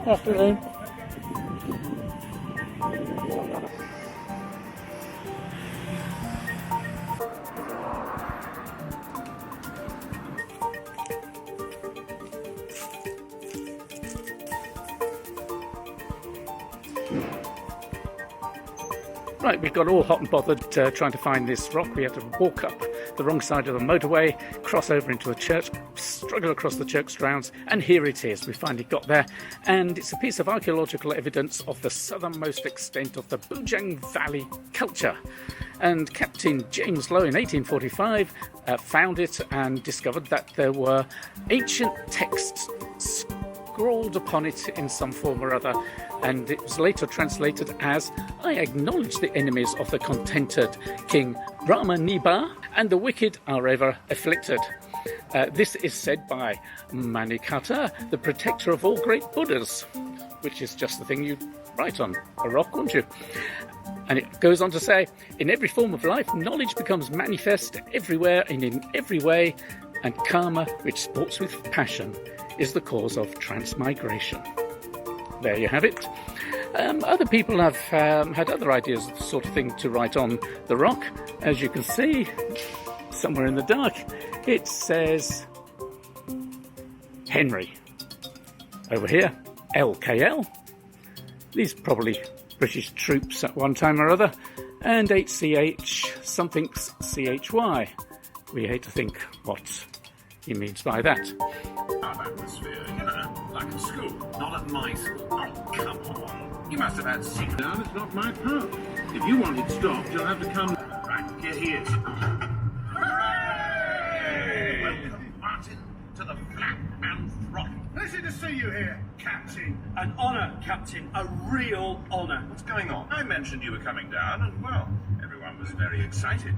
Afternoon. Right, we got all hot and bothered trying to find this rock. We had to walk up the wrong side of the motorway, cross over into a church, struggle across the church grounds, and here it is. We finally got there, and it's a piece of archaeological evidence of the southernmost extent of the Bujang Valley culture. And Captain James Lowe in 1845 found it and discovered that there were ancient texts scrawled upon it in some form or other, and it was later translated as, "I acknowledge the enemies of the contented King Rama Niba, and the wicked are ever afflicted." This is said by Manikata, the protector of all great Buddhas, which is just the thing you'd write on a rock, wouldn't you? And it goes on to say, "In every form of life, knowledge becomes manifest everywhere and in every way, and karma, which sports with passion, is the cause of transmigration." There you have it. Other people have had other ideas of the sort of thing to write on the rock. As you can see, somewhere in the dark, it says Henry. Over here, LKL. These are probably British troops at one time or other. And HCH, something CHY. We hate to think what he means by that. Atmosphere, like at school, not at my school. Oh, come on. You must have had secret. Now, it's not my pub. If you want it stopped, you'll have to come. Right, here he is. Hooray! Welcome, Martin, to the Flap and Throttle. Pleasure to see you here, Captain. An honour, Captain. A real honour. What's going on? I mentioned you were coming down, and, well, everyone was very excited.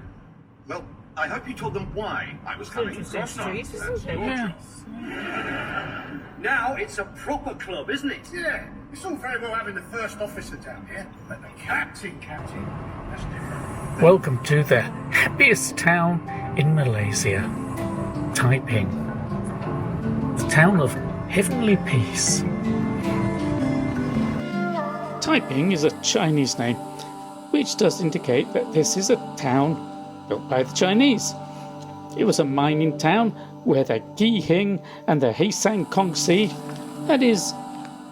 Well, I hope you told them why I was coming. Of course not. Street, That's isn't it? your Yeah. choice. Now it's a proper club, isn't it? Yeah, it's all very well having the first officer down here, but the captain, that's different. Welcome to the happiest town in Malaysia, Taiping, the town of heavenly peace. Taiping is a Chinese name, which does indicate that this is a town built by the Chinese. It was a mining town where the Gihing and the Heisang Kongsi, that is,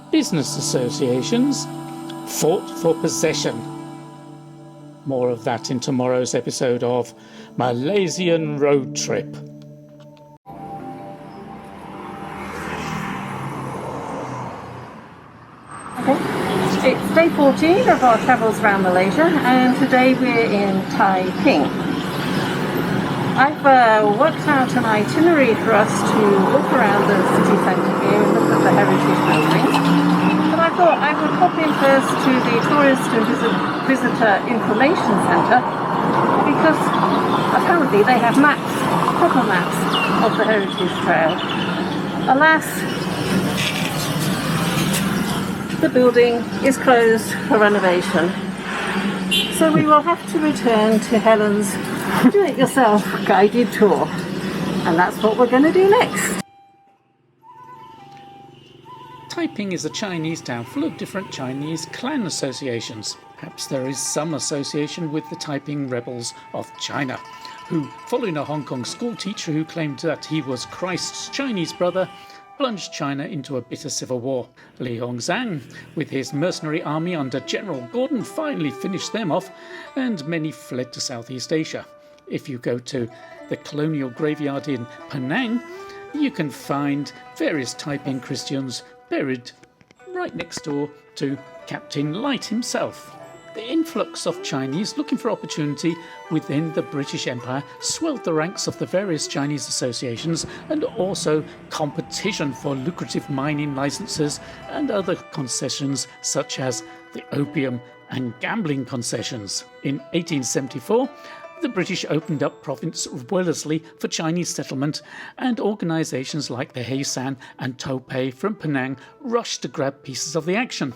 business associations, fought for possession. More of that in tomorrow's episode of Malaysian Road Trip. It's day 14 of our travels around Malaysia, and today we're in Taiping. I've worked out an itinerary for us to walk around the city centre here and look at the heritage buildings. But I thought I would pop in first to the Tourist and Visitor Information Centre, because apparently they have maps, proper maps of the heritage trail. Alas, the building is closed for renovation, so we will have to return to Helen's do-it-yourself guided tour, and that's what we're going to do next. Taiping is a Chinese town full of different Chinese clan associations. Perhaps there is some association with the Taiping rebels of China, who, following a Hong Kong school teacher who claimed that he was Christ's Chinese brother, plunged China into a bitter civil war. Li Hongzhang, with his mercenary army under General Gordon, finally finished them off, and many fled to Southeast Asia. If you go to the colonial graveyard in Penang, you can find various Taiping Christians buried right next door to Captain Light himself. The influx of Chinese looking for opportunity within the British Empire swelled the ranks of the various Chinese associations, and also competition for lucrative mining licenses and other concessions such as the opium and gambling concessions. In 1874, the British opened up Province Wellesley for Chinese settlement, and organisations like the Heisan and Taipei from Penang rushed to grab pieces of the action.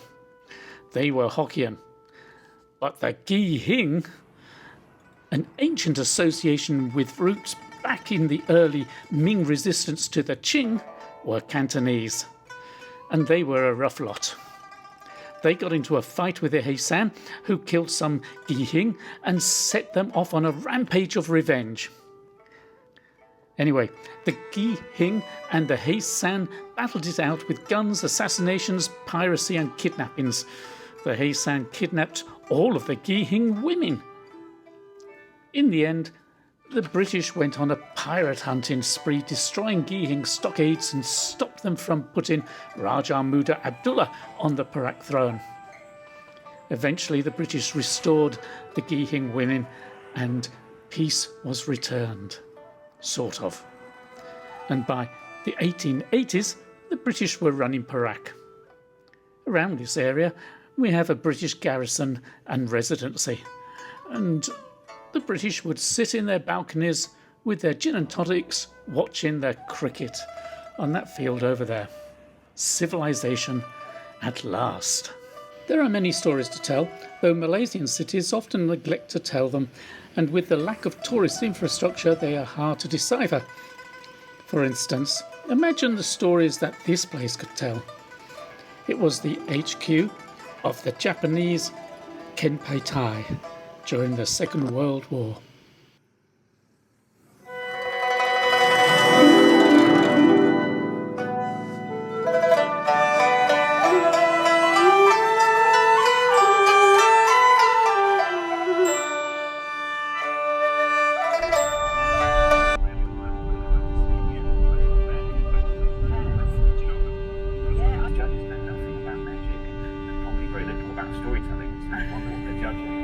They were Hokkien. But the Gihing, an ancient association with roots back in the early Ming resistance to the Qing, were Cantonese. And they were a rough lot. They got into a fight with the Heisan, who killed some Gihing and set them off on a rampage of revenge. Anyway, the Gihing and the Heisan battled it out with guns, assassinations, piracy and kidnappings. The Heisan kidnapped all of the Gihing women. In the end, the British went on a pirate hunting spree, destroying Gihing stockades and stopped them from putting Raja Muda Abdullah on the Perak throne. Eventually, the British restored the Gihing women and peace was returned. Sort of. And by the 1880s, the British were running Perak. Around this area, we have a British garrison and residency, and the British would sit in their balconies with their gin and tonics watching their cricket on that field over there. Civilization at last. There are many stories to tell, though Malaysian cities often neglect to tell them, and with the lack of tourist infrastructure they are hard to decipher. For instance, imagine the stories that this place could tell. It was the HQ of the Japanese Pantai during the Second World War. Judges know nothing about magic and probably very little about storytelling. So I wonder what they're judging.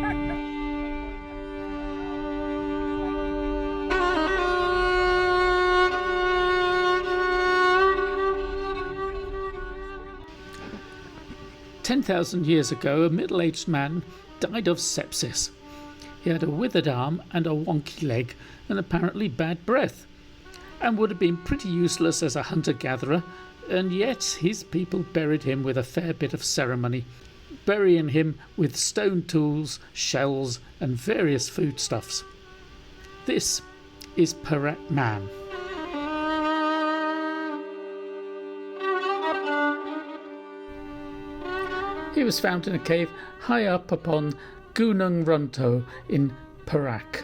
10,000 years ago, a middle-aged man died of sepsis. He had a withered arm and a wonky leg and apparently bad breath, and would have been pretty useless as a hunter-gatherer, and yet his people buried him with a fair bit of ceremony, burying him with stone tools, shells and various foodstuffs. This is Perak Man. He was found in a cave high up upon Gunung Runto in Perak,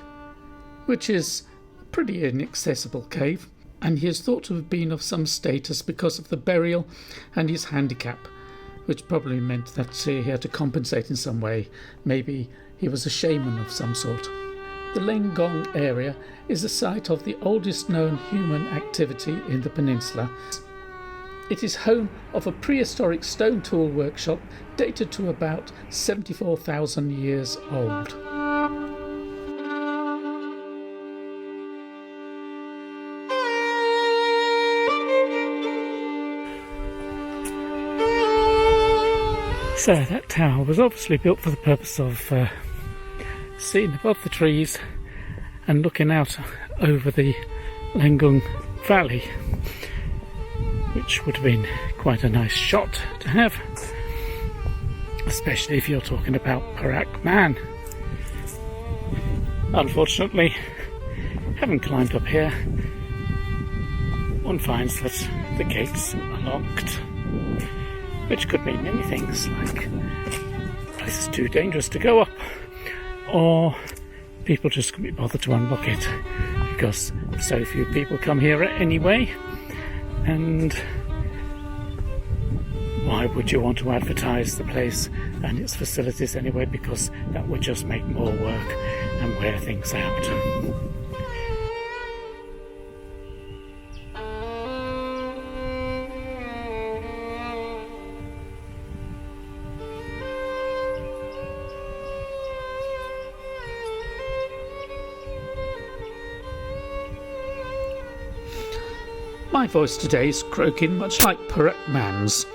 which is a pretty inaccessible cave, and he is thought to have been of some status because of the burial and his handicap, which probably meant that he had to compensate in some way. Maybe he was a shaman of some sort. The Lenggong area is the site of the oldest known human activity in the peninsula. It is home of a prehistoric stone tool workshop dated to about 74,000 years old. So that tower was obviously built for the purpose of sitting above the trees and looking out over the Lenggong Valley, which would have been quite a nice shot to have, especially if you're talking about Perak Man. Unfortunately, having climbed up here, one finds that the gates are locked, which could mean many things, like the place is too dangerous to go up, or people just couldn't be bothered to unlock it because so few people come here anyway. And why would you want to advertise the place and its facilities anyway? Because that would just make more work and wear things out. My voice today is croaking much like Perak Man's,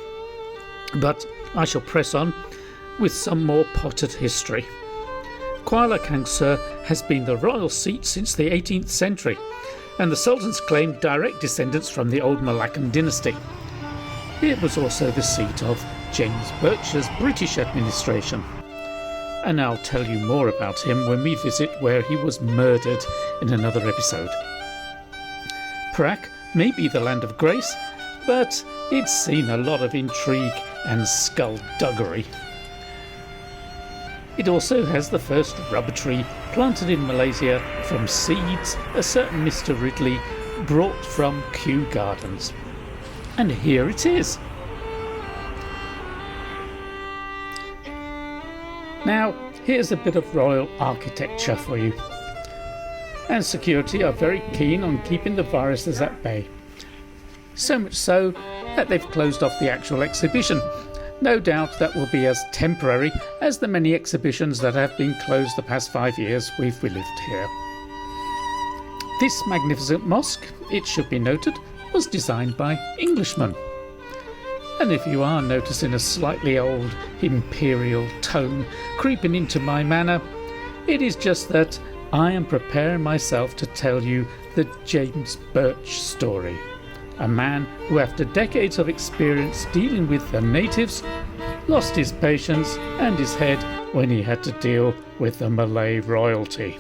but I shall press on with some more potted history. Kuala Kangsar has been the royal seat since the 18th century, and the Sultans claimed direct descendants from the old Malaccan dynasty. It was also the seat of James Birch's British administration, and I'll tell you more about him when we visit where he was murdered in another episode. Perak may be the land of grace, but it's seen a lot of intrigue and skullduggery. It also has the first rubber tree planted in Malaysia from seeds a certain Mr. Ridley brought from Kew Gardens. And here it is. Now, here's a bit of royal architecture for you. And security are very keen on keeping the viruses at bay. So much so that they've closed off the actual exhibition. No doubt that will be as temporary as the many exhibitions that have been closed the past 5 years we've lived here. This magnificent mosque, it should be noted, was designed by Englishmen. And if you are noticing a slightly old imperial tone creeping into my manner, it is just that I am preparing myself to tell you the James Birch story. A man who, after decades of experience dealing with the natives, lost his patience and his head when he had to deal with the Malay royalty.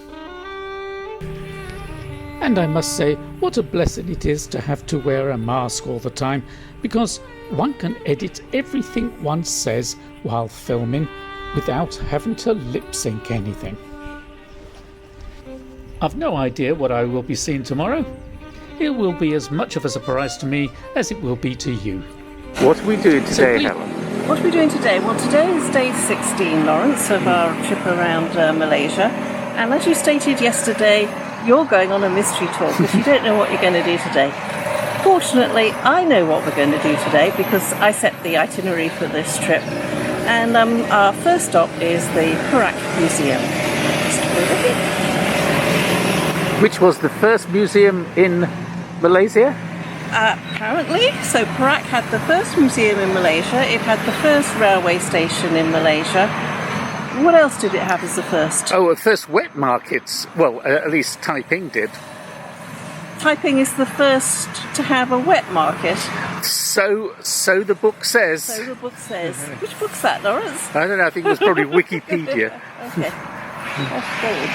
And I must say, what a blessing it is to have to wear a mask all the time, because one can edit everything one says while filming without having to lip sync anything. I've no idea what I will be seeing tomorrow. It will be as much of a surprise to me as it will be to you. What are we doing today, Helen? What are we doing today? Well, today is day 16, Lawrence, of our trip around Malaysia. And as you stated yesterday, you're going on a mystery tour because you don't know what you're going to do today. Fortunately, I know what we're going to do today because I set the itinerary for this trip. And our first stop is the Perak Museum. Which was the first museum in Malaysia? Apparently. So Perak had the first museum in Malaysia. It had the first railway station in Malaysia. What else did it have as the first? Oh, first wet markets. Well, at least Taiping did. Taiping is the first to have a wet market. So the book says. So the book says. Which book's that, Lawrence? I don't know, I think it was probably Wikipedia. Okay. That's good.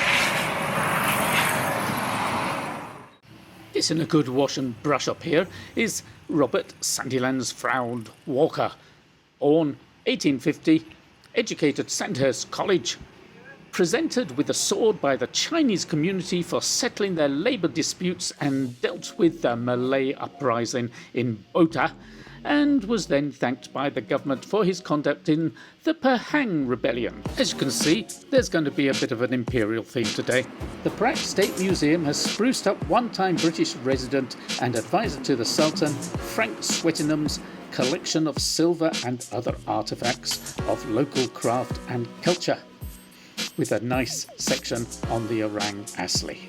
Isn't a good wash and brush up here is Robert Sandilands Froud Walker, born 1850, educated Sandhurst College, presented with a sword by the Chinese community for settling their labour disputes and dealt with the Malay uprising in KOTA, and was then thanked by the government for his conduct in the Pahang Rebellion. As you can see, there's going to be a bit of an imperial theme today. The Perak State Museum has spruced up one-time British resident and advisor to the Sultan, Frank Swettenham's collection of silver and other artefacts of local craft and culture, with a nice section on the Orang Asli.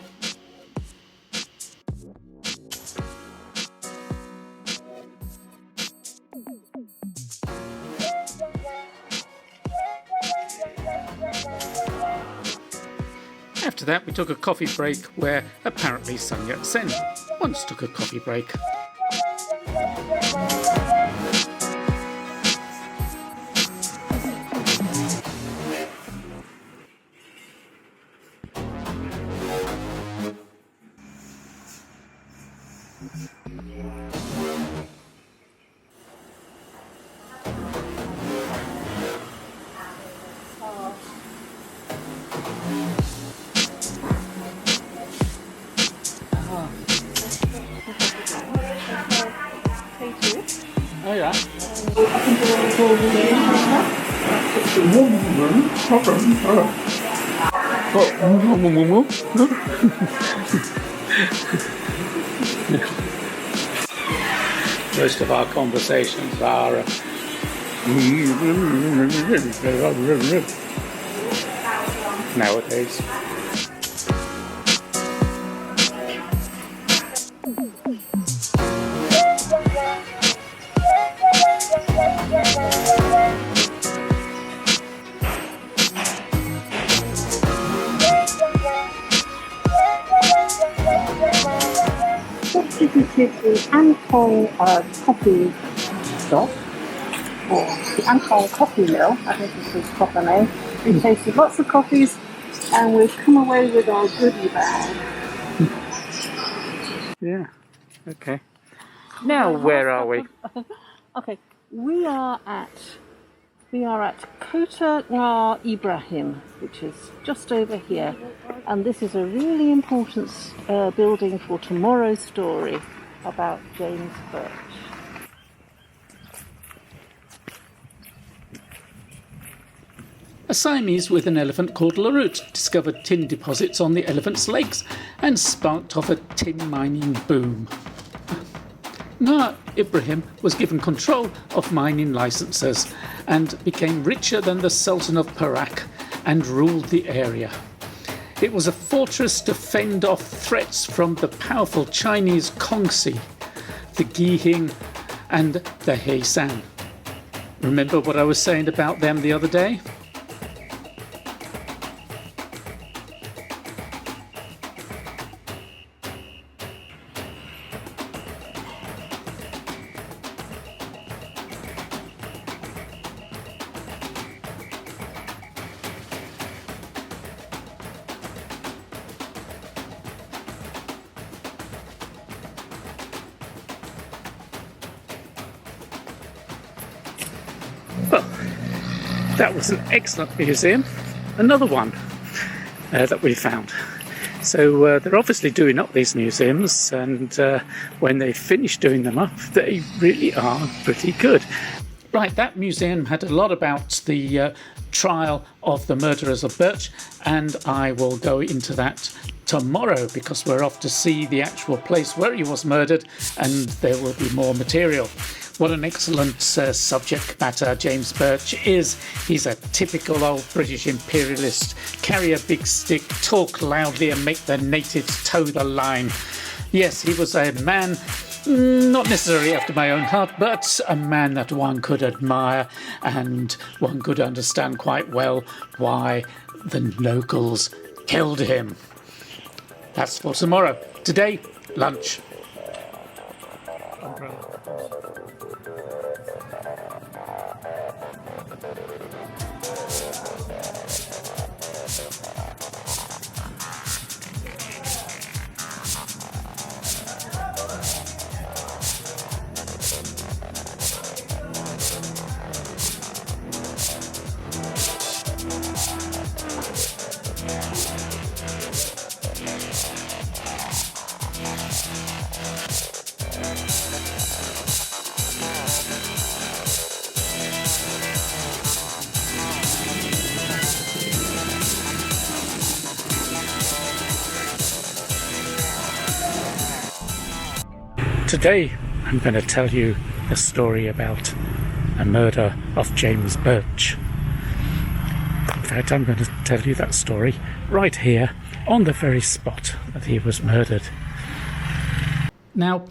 After that, we took a coffee break where apparently Sun Yat-sen once took a coffee break. Oh yeah. Most of our conversations are nowadays. Visited the Antong coffee shop, or the Antong coffee mill, I think is its proper name. We tasted lots of coffees and we've come away with our goodie bag. Yeah, okay. Now where are we? Okay, we are at KOTA Ngah Ibrahim, which is just over here. And this is a really important building for tomorrow's story about James Birch. A Siamese with an elephant called Larut discovered tin deposits on the elephant's legs and sparked off a tin mining boom. Ngah Ibrahim was given control of mining licenses and became richer than the Sultan of Perak and ruled the area. It was a fortress to fend off threats from the powerful Chinese Kongsi, the Gihing and the Heisan. Remember what I was saying about them the other day? Well, that was an excellent museum. Another one that we found. So they're obviously doing up these museums, and when they finish doing them up, they really are pretty good. Right, that museum had a lot about the trial of the murderers of Birch, and I will go into that tomorrow because we're off to see the actual place where he was murdered, and there will be more material. What an excellent subject matter James Birch is. He's a typical old British imperialist. Carry a big stick, talk loudly and make the natives toe the line. Yes, he was a man not necessarily after my own heart, but a man that one could admire, and one could understand quite well why the locals killed him. That's for tomorrow. Today, lunch. Today I'm going to tell you a story about a murder of James Birch. In fact, I'm going to tell you that story right here on the very spot that he was murdered. Now,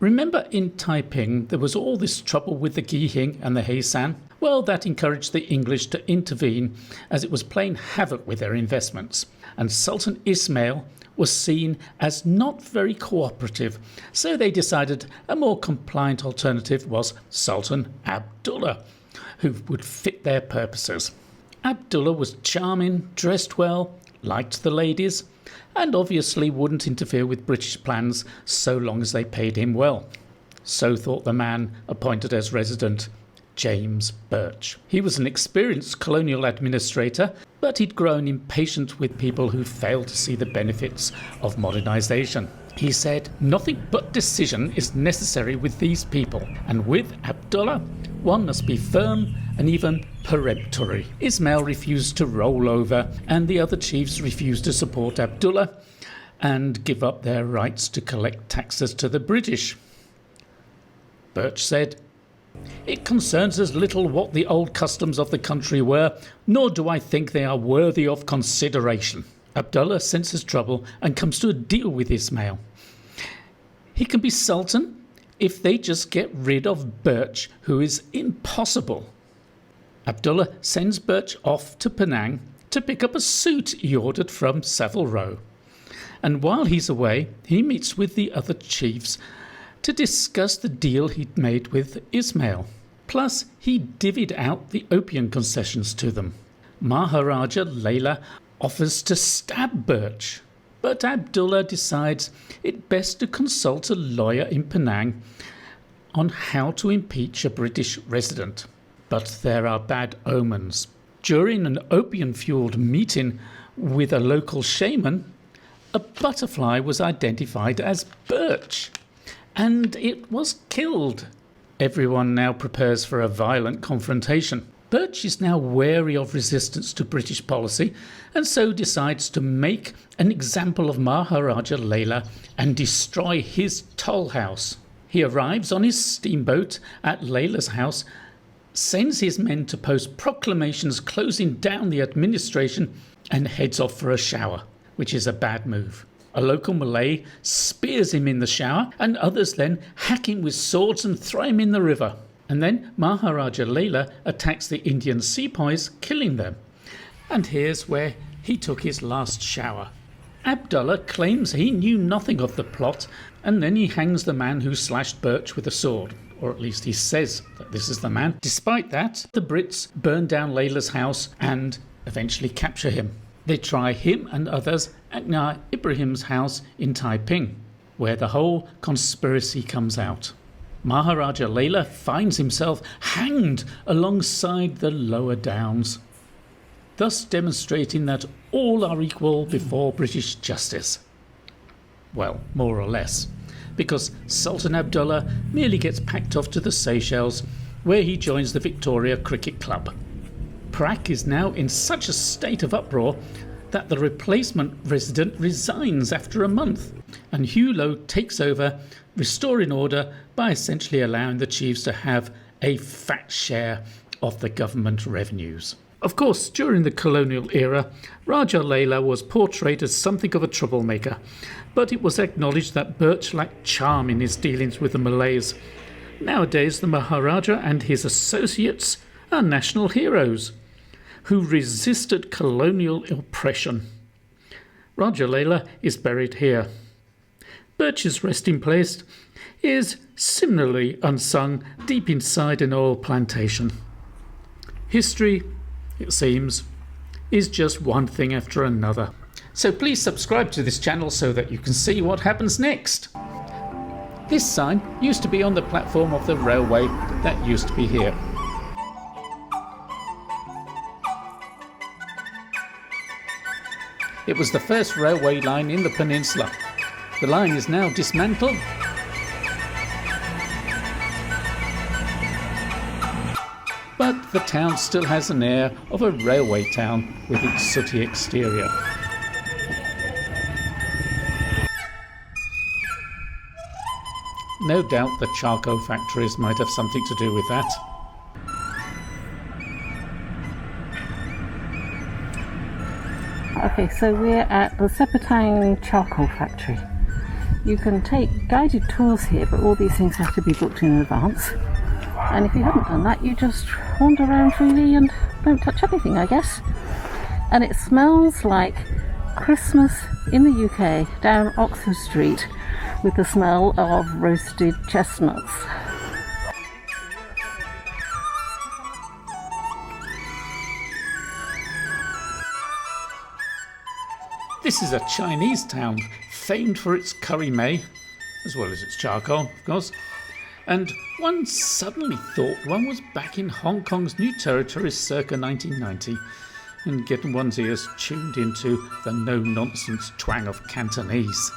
remember in Taiping there was all this trouble with the Gihing and the Heisan? Well, that encouraged the English to intervene as it was playing havoc with their investments. And Sultan Ismail was seen as not very cooperative, so they decided a more compliant alternative was Sultan Abdullah, who would fit their purposes. Abdullah was charming, dressed well, liked the ladies, and obviously wouldn't interfere with British plans so long as they paid him well. So thought the man appointed as resident, James Birch. He was an experienced colonial administrator, but he'd grown impatient with people who failed to see the benefits of modernisation. He said, "Nothing but decision is necessary with these people, and with Abdullah, one must be firm and even peremptory." Ismail refused to roll over, and the other chiefs refused to support Abdullah and give up their rights to collect taxes to the British. Birch said, "It concerns us little what the old customs of the country were, nor do I think they are worthy of consideration." Abdullah senses trouble and comes to a deal with Ismail. He can be sultan if they just get rid of Birch, who is impossible. Abdullah sends Birch off to Penang to pick up a suit he ordered from Savile Row. And while he's away, he meets with the other chiefs to discuss the deal he'd made with Ismail. Plus, he divvied out the opium concessions to them. Maharaja Layla offers to stab Birch, but Abdullah decides it best to consult a lawyer in Penang on how to impeach a British resident. But there are bad omens. During an opium-fueled meeting with a local shaman, a butterfly was identified as Birch, and it was killed. Everyone now prepares for a violent confrontation. Birch is now wary of resistance to British policy, and so decides to make an example of Maharaja Layla and destroy his toll house. He arrives on his steamboat at Layla's house, sends his men to post proclamations closing down the administration, and heads off for a shower, which is a bad move. A local Malay spears him in the shower, and others then hack him with swords and throw him in the river. And then Maharaja Layla attacks the Indian sepoys, killing them. And here's where he took his last shower. Abdullah claims he knew nothing of the plot, and then he hangs the man who slashed Birch with a sword. Or at least he says that this is the man. Despite that, the Brits burn down Layla's house and eventually capture him. They try him and others at Nar Ibrahim's house in Taiping, where the whole conspiracy comes out. Maharaja Laila finds himself hanged alongside the lower downs, thus demonstrating that all are equal before British justice. Well, more or less, because Sultan Abdullah merely gets packed off to the Seychelles, where he joins the Victoria Cricket Club. Perak is now in such a state of uproar that the replacement resident resigns after a month, and Hugh Lowe takes over, restoring order by essentially allowing the chiefs to have a fat share of the government revenues. Of course, during the colonial era, Raja Laila was portrayed as something of a troublemaker, but it was acknowledged that Birch lacked charm in his dealings with the Malays. Nowadays, the Maharaja and his associates are national heroes who resisted colonial oppression. Raja Laila is buried here. Birch's resting place is similarly unsung deep inside an oil plantation. History, it seems, is just one thing after another. So please subscribe to this channel so that you can see what happens next. This sign used to be on the platform of the railway that used to be here. It was the first railway line in the peninsula. The line is now dismantled, but the town still has an air of a railway town with its sooty exterior. No doubt the charcoal factories might have something to do with that. Okay, so we're at the Sepatang charcoal factory. You can take guided tours here, but all these things have to be booked in advance. And if you haven't done that, you just wander around freely and don't touch anything, I guess. And it smells like Christmas in the UK down Oxford Street with the smell of roasted chestnuts. This is a Chinese town, famed for its curry mei, as well as its charcoal, of course. And one suddenly thought one was back in Hong Kong's new territories circa 1990 and getting one's ears tuned into the no-nonsense twang of Cantonese.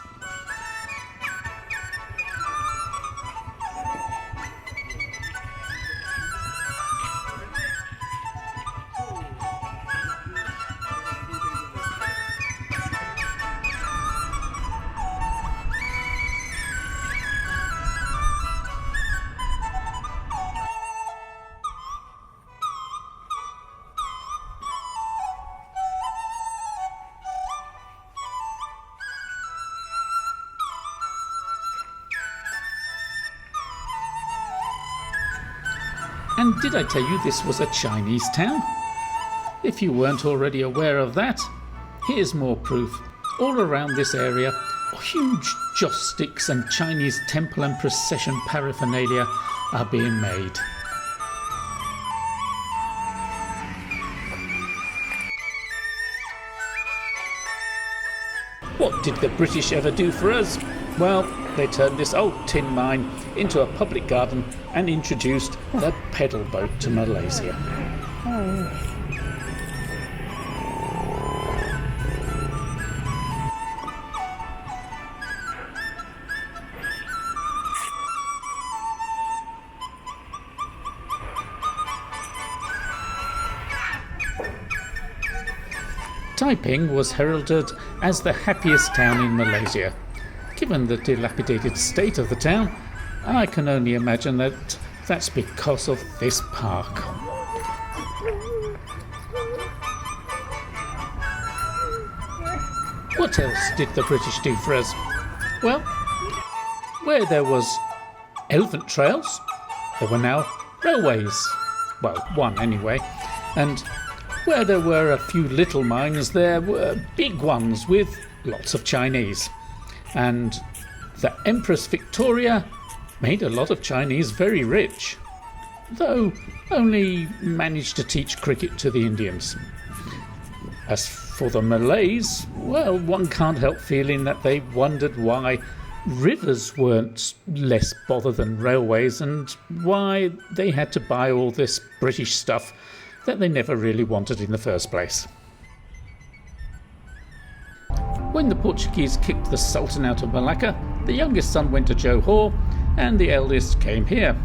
And did I tell you this was a Chinese town? If you weren't already aware of that, here's more proof. All around this area, huge joss sticks and Chinese temple and procession paraphernalia are being made. What did the British ever do for us? Well, they turned this old tin mine into a public garden and introduced the pedal boat to Malaysia. Taiping was heralded as the happiest town in Malaysia. Given the dilapidated state of the town, I can only imagine that that's because of this park. What else did the British do for us? Well, where there was elephant trails, there were now railways. Well, one anyway. And where there were a few little mines, there were big ones with lots of Chinese. And the Empress Victoria made a lot of Chinese very rich, though only managed to teach cricket to the Indians. As for the Malays, well, one can't help feeling that they wondered why rivers weren't less bother than railways, and why they had to buy all this British stuff that they never really wanted in the first place. When the Portuguese kicked the Sultan out of Malacca, the youngest son went to Johor and the eldest came here.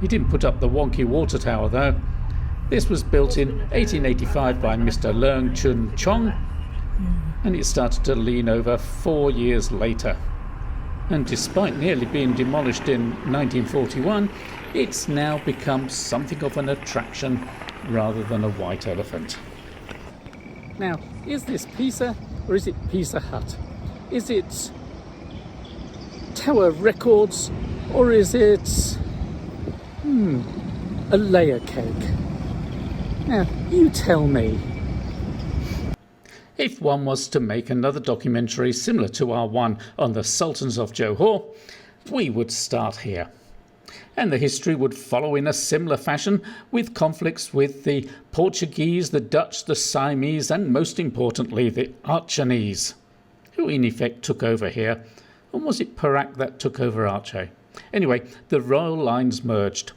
He didn't put up the wonky water tower though. This was built in 1885 by Mr. Leung Chun Chong, and it started to lean over 4 years later. And despite nearly being demolished in 1941, it's now become something of an attraction rather than a white elephant. Now, is this Pisa or is it Pizza Hut? Is it Tower Records or is it a layer cake? Now, you tell me. If one was to make another documentary similar to our one on the Sultans of Johor, we would start here. And the history would follow in a similar fashion, with conflicts with the Portuguese, the Dutch, the Siamese, and most importantly, the Achenese, who in effect took over here. Or was it Perak that took over Aceh? Anyway, the royal lines merged.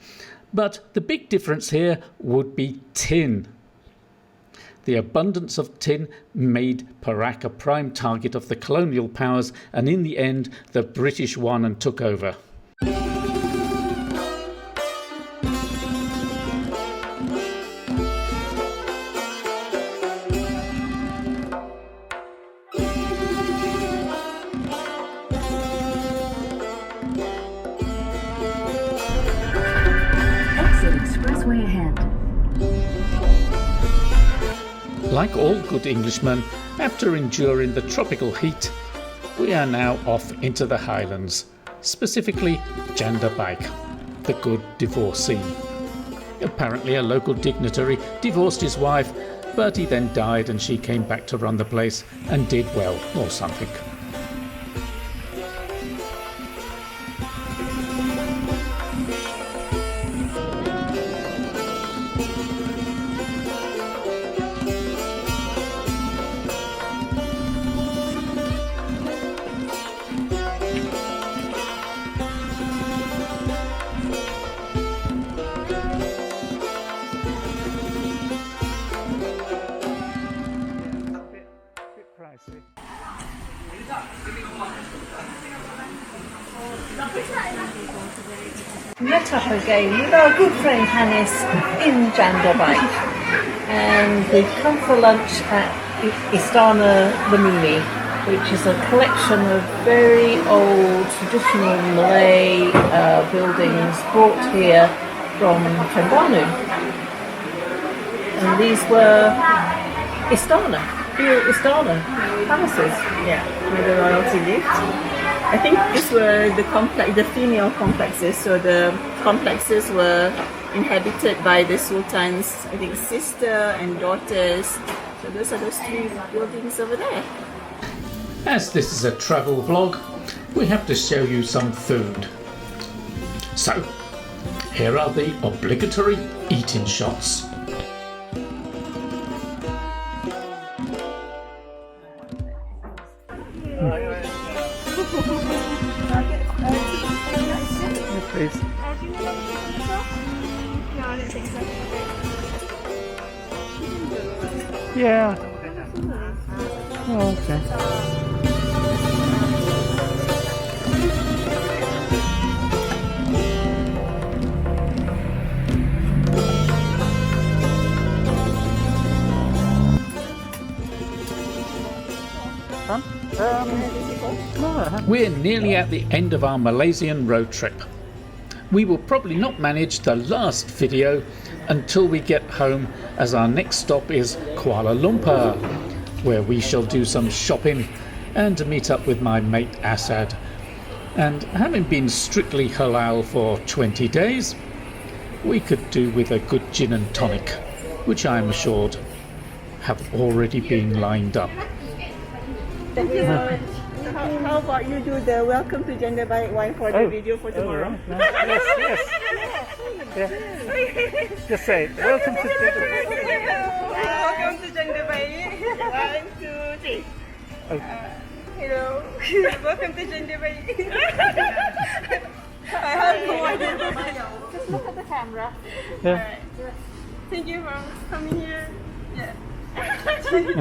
But the big difference here would be tin. The abundance of tin made Perak a prime target of the colonial powers, and in the end, the British won and took over. Like all good Englishmen, after enduring the tropical heat, we are now off into the highlands, specifically Jandabaik, the good divorcee. Apparently a local dignitary divorced his wife, but he then died and she came back to run the place and did well, or something. Met up again with our good friend Hannes in Jandabaik, and we've come for lunch at Istana Lemuni, which is a collection of very old traditional Malay buildings brought here from Terengganu. And these were real Istana palaces, where the royalty lived. I think these were the female complexes. So the complexes were inhabited by the Sultan's, I think, sister and daughters. So those are those three buildings over there. As this is a travel vlog, we have to show you some food. So, here are the obligatory eating shots. Please. Yeah. Oh, okay. We're nearly at the end of our Malaysian road trip. We will probably not manage the last video until we get home, as our next stop is Kuala Lumpur, where we shall do some shopping and meet up with my mate Asad. And having been strictly halal for 20 days, we could do with a good gin and tonic, which I am assured have already been lined up. Thank you so much. How about you do the welcome to Jandabaik one for the video for tomorrow? Yes. Yeah. Just say, welcome to Jandabaik. Welcome to Jandabaik. 1, 2, 3. Hello. Welcome to Gender Bay. I have no idea. Just look at the camera. Yeah. Alright. Thank you for coming here. Yeah.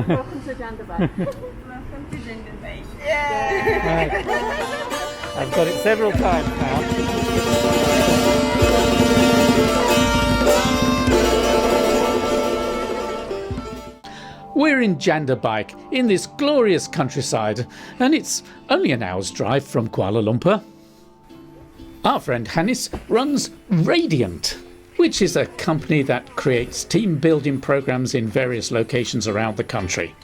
Welcome to Gender Bay. Welcome to Gender Bay. Yeah. Right. I've got it several times now. We're in Jandabaik, in this glorious countryside, and it's only an hour's drive from Kuala Lumpur. Our friend Hannes runs Radiant, which is a company that creates team building programs in various locations around the country.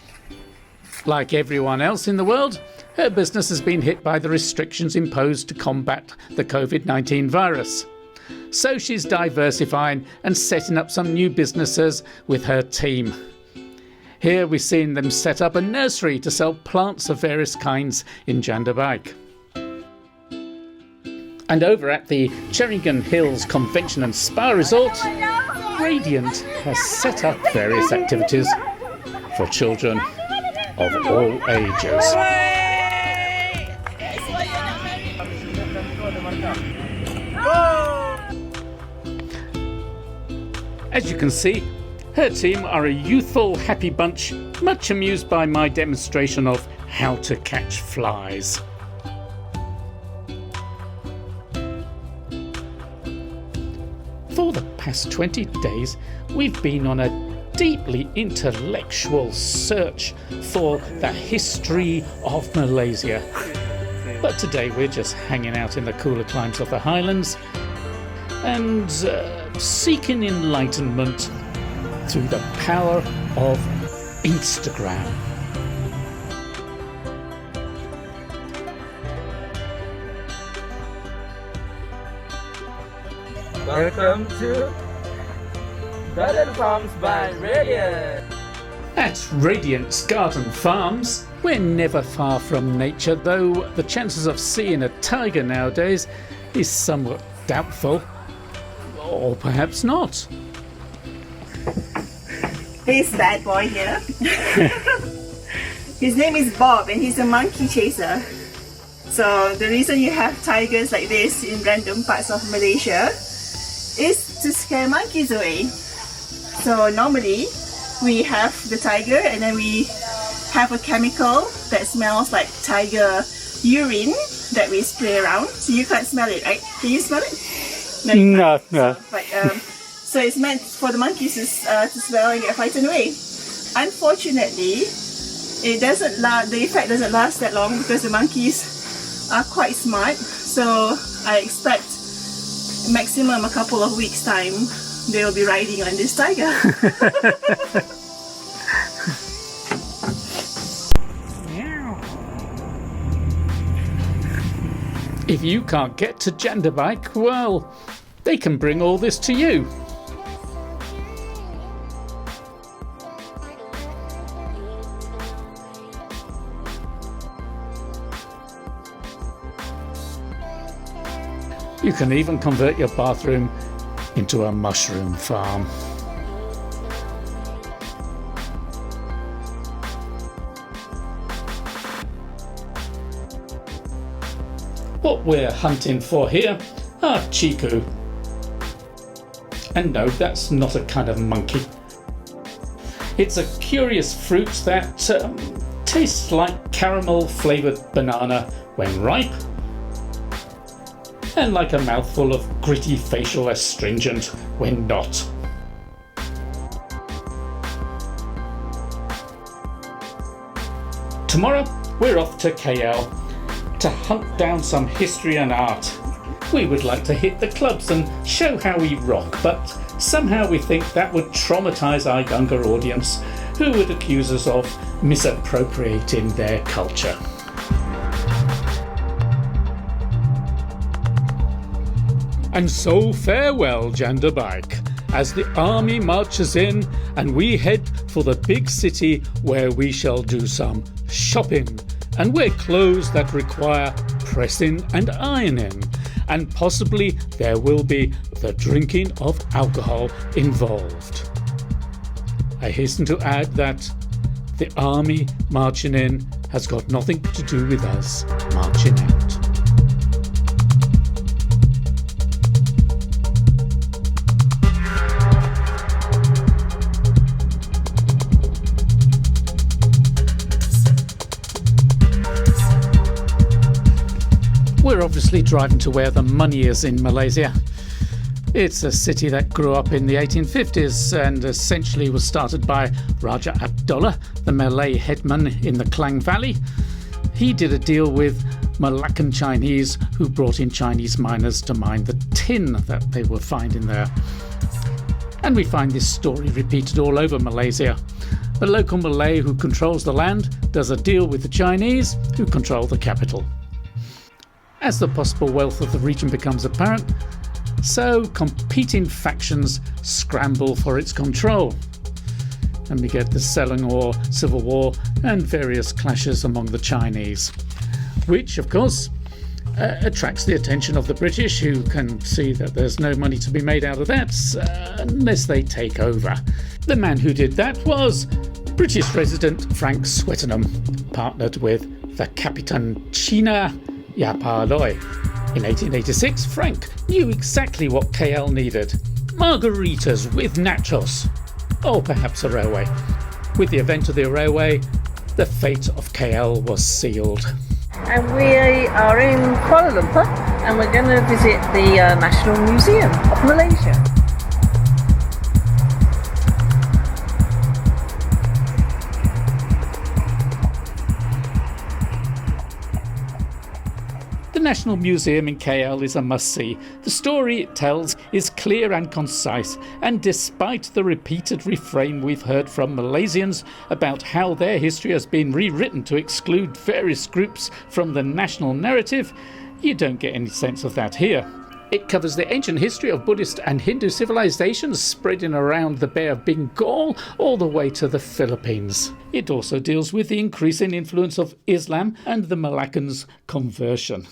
Like everyone else in the world, her business has been hit by the restrictions imposed to combat the COVID-19 virus. So she's diversifying and setting up some new businesses with her team. Here we've seen them set up a nursery to sell plants of various kinds in Jandabaik. And over at the Cherringan Hills Convention and Spa Resort, Radiant has set up various activities for children of all ages. As you can see, her team are a youthful, happy bunch, much amused by my demonstration of how to catch flies. For the past 20 days, we've been on a deeply intellectual search for the history of Malaysia. But today we're just hanging out in the cooler climes of the highlands and seeking enlightenment through the power of Instagram. Welcome to Garden Farms by Radiant. At Radiant's Garden Farms, we're never far from nature, though the chances of seeing a tiger nowadays is somewhat doubtful. Or perhaps not. This bad boy here. His name is Bob and he's a monkey chaser. So the reason you have tigers like this in random parts of Malaysia is to scare monkeys away. So normally we have the tiger and then we have a chemical that smells like tiger urine that we spray around. So you can't smell it, right? Can you smell it? No. So it's meant for the monkeys to smell and get frightened away. Unfortunately, the effect doesn't last that long because the monkeys are quite smart. So I expect maximum a couple of weeks time they'll be riding on this tiger. If you can't get to Jandabaik, well, they can bring all this to you. You can even convert your bathroom into a mushroom farm. What we're hunting for here are chiku. And no, that's not a kind of monkey. It's a curious fruit that tastes like caramel flavoured banana when ripe, and like a mouthful of gritty facial astringent when not. Tomorrow we're off to KL to hunt down some history and art. We would like to hit the clubs and show how we rock, but somehow we think that would traumatise our younger audience, who would accuse us of misappropriating their culture. And so farewell, Jandabaik, as the army marches in and we head for the big city where we shall do some shopping and wear clothes that require pressing and ironing, and possibly there will be the drinking of alcohol involved. I hasten to add that the army marching in has got nothing to do with us marching out. We're obviously driving to where the money is in Malaysia. It's a city that grew up in the 1850s and essentially was started by Raja Abdullah, the Malay headman in the Klang Valley. He did a deal with Malaccan Chinese who brought in Chinese miners to mine the tin that they were finding there. And we find this story repeated all over Malaysia. The local Malay who controls the land does a deal with the Chinese who control the capital. As the possible wealth of the region becomes apparent, so competing factions scramble for its control. And we get the Selangor Civil War and various clashes among the Chinese, which, of course, attracts the attention of the British, who can see that there's no money to be made out of that unless they take over. The man who did that was British resident Frank Swettenham, partnered with the Capitan China Yapaloy. In 1886, Frank knew exactly what KL needed: margaritas with nachos, or perhaps a railway. With the event of the railway, the fate of KL was sealed. And we are in Kuala Lumpur, and we're going to visit the National Museum of Malaysia. The National Museum in KL is a must-see. The story it tells is clear and concise, and despite the repeated refrain we've heard from Malaysians about how their history has been rewritten to exclude various groups from the national narrative, you don't get any sense of that here. It covers the ancient history of Buddhist and Hindu civilizations spreading around the Bay of Bengal all the way to the Philippines. It also deals with the increasing influence of Islam and the Malaccans' conversion.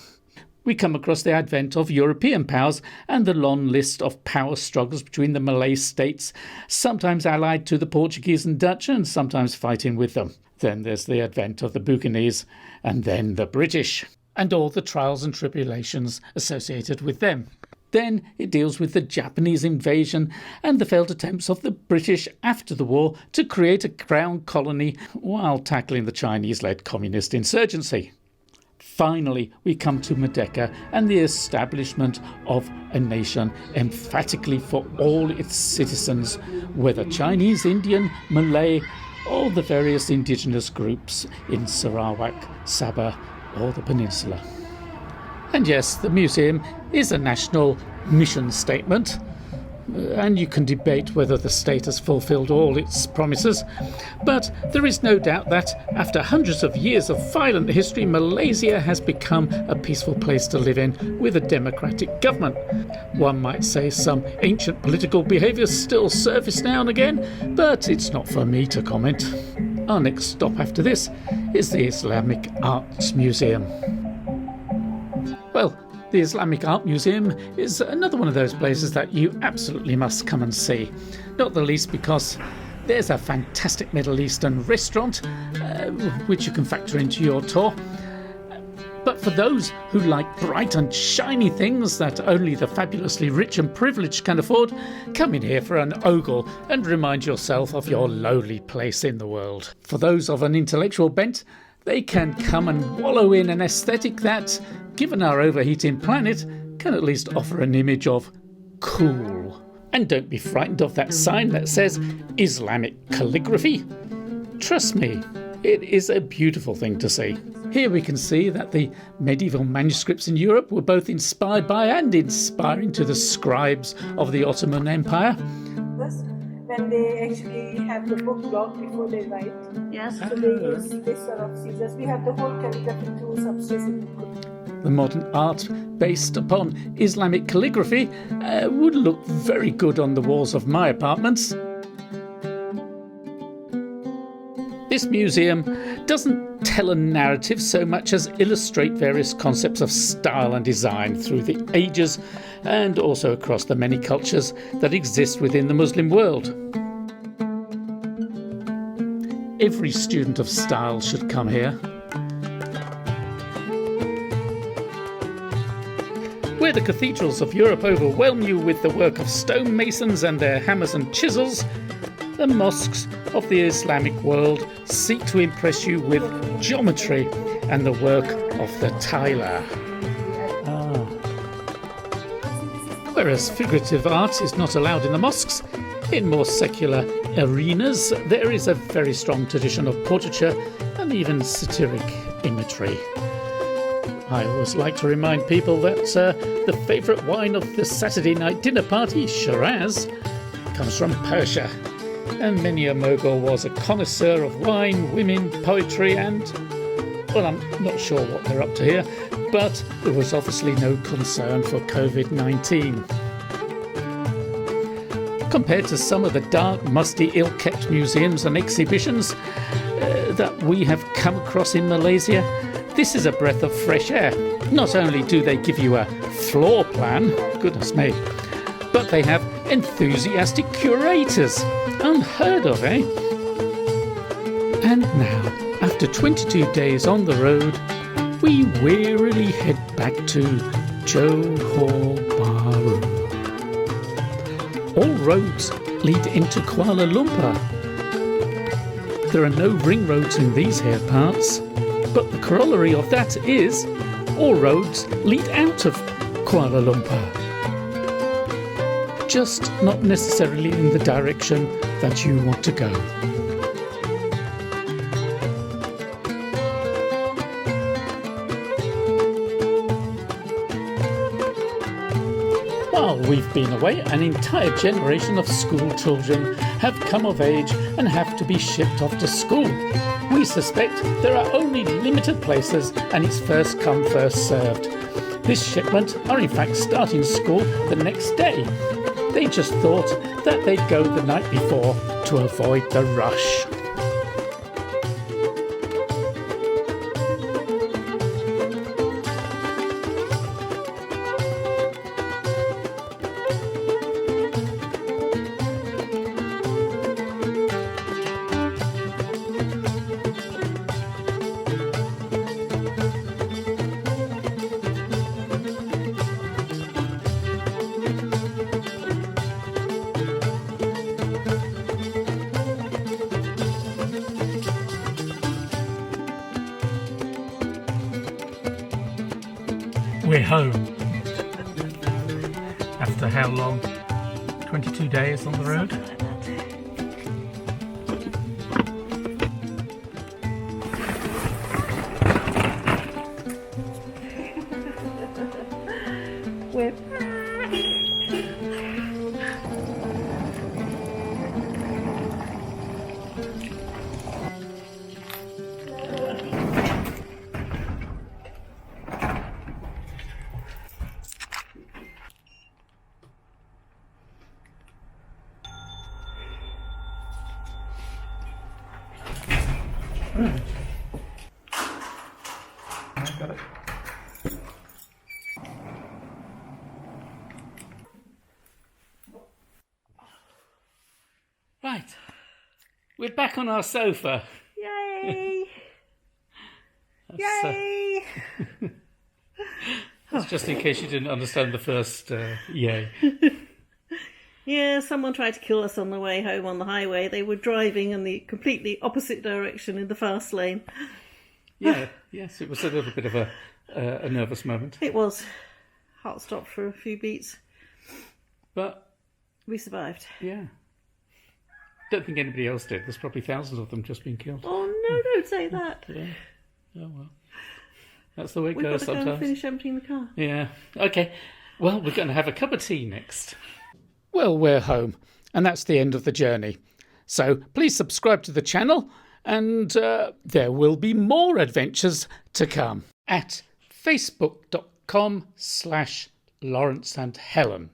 We come across the advent of European powers and the long list of power struggles between the Malay states, sometimes allied to the Portuguese and Dutch and sometimes fighting with them. Then there's the advent of the Buccaneers and then the British, and all the trials and tribulations associated with them. Then it deals with the Japanese invasion and the failed attempts of the British after the war to create a crown colony while tackling the Chinese-led communist insurgency. Finally, we come to Merdeka and the establishment of a nation emphatically for all its citizens, whether Chinese, Indian, Malay, or the various indigenous groups in Sarawak, Sabah, or the peninsula. And yes, the museum is a national mission statement, and you can debate whether the state has fulfilled all its promises, but there is no doubt that after hundreds of years of violent history, Malaysia has become a peaceful place to live in with a democratic government. One might say some ancient political behaviours still surface now and again, but it's not for me to comment. Our next stop after this is the Islamic Arts Museum. Well, the Islamic Art Museum is another one of those places that you absolutely must come and see. Not the least because there's a fantastic Middle Eastern restaurant, which you can factor into your tour. But for those who like bright and shiny things that only the fabulously rich and privileged can afford, come in here for an ogle and remind yourself of your lowly place in the world. For those of an intellectual bent, they can come and wallow in an aesthetic that, given our overheating planet, can at least offer an image of cool. And don't be frightened of that sign that says Islamic calligraphy. Trust me, it is a beautiful thing to see. Here we can see that the medieval manuscripts in Europe were both inspired by and inspiring to the scribes of the Ottoman Empire. When they actually have the book block before they write. Yes. So they use this sort of scissors. We have the whole calligraphy tools upstairs in the book. The modern art based upon Islamic calligraphy would look very good on the walls of my apartments. This museum doesn't tell a narrative so much as illustrate various concepts of style and design through the ages and also across the many cultures that exist within the Muslim world. Every student of style should come here. Where the cathedrals of Europe overwhelm you with the work of stonemasons and their hammers and chisels, the mosques of the Islamic world seek to impress you with geometry and the work of the tiler. Whereas figurative art is not allowed in the mosques, in more secular arenas there is a very strong tradition of portraiture and even satiric imagery. I always like to remind people that the favourite wine of the Saturday night dinner party, Shiraz, comes from Persia, and many a Mughal was a connoisseur of wine, women, poetry and, well, I'm not sure what they're up to here, but there was obviously no concern for COVID-19. Compared to some of the dark, musty, ill-kept museums and exhibitions that we have come across in Malaysia, this is a breath of fresh air. Not only do they give you a floor plan, goodness me, but they have enthusiastic curators. Unheard of, eh? And now, after 22 days on the road, we wearily head back to Johor Bahru. All roads lead into Kuala Lumpur. There are no ring roads in these here parts, but the corollary of that is all roads lead out of Kuala Lumpur. Just not necessarily in the direction that you want to go. While we've been away, an entire generation of school children have come of age and have to be shipped off to school. We suspect there are only limited places and it's first come, first served. This shipment are in fact starting school the next day. They just thought that they'd go the night before to avoid the rush. We're home. After how long? 22 days on the road? We're I got it. Right, we're back on our sofa. Yay! That's, Yay! That's just in case you didn't understand the first yay. Yeah, someone tried to kill us on the way home on the highway. They were driving in the completely opposite direction in the fast lane. Yeah, yes, it was a little bit of a nervous moment. It was. Heart stopped for a few beats. But we survived. Yeah. Don't think anybody else did. There's probably thousands of them just being killed. Oh no, don't say that. Yeah. Oh well. That's the way it We've goes got to sometimes. go and finish emptying the car. Yeah. Okay. Well, we're going to have a cup of tea next. Well, we're home, and that's the end of the journey. So please subscribe to the channel, and there will be more adventures to come at facebook.com/Lawrence and Helen.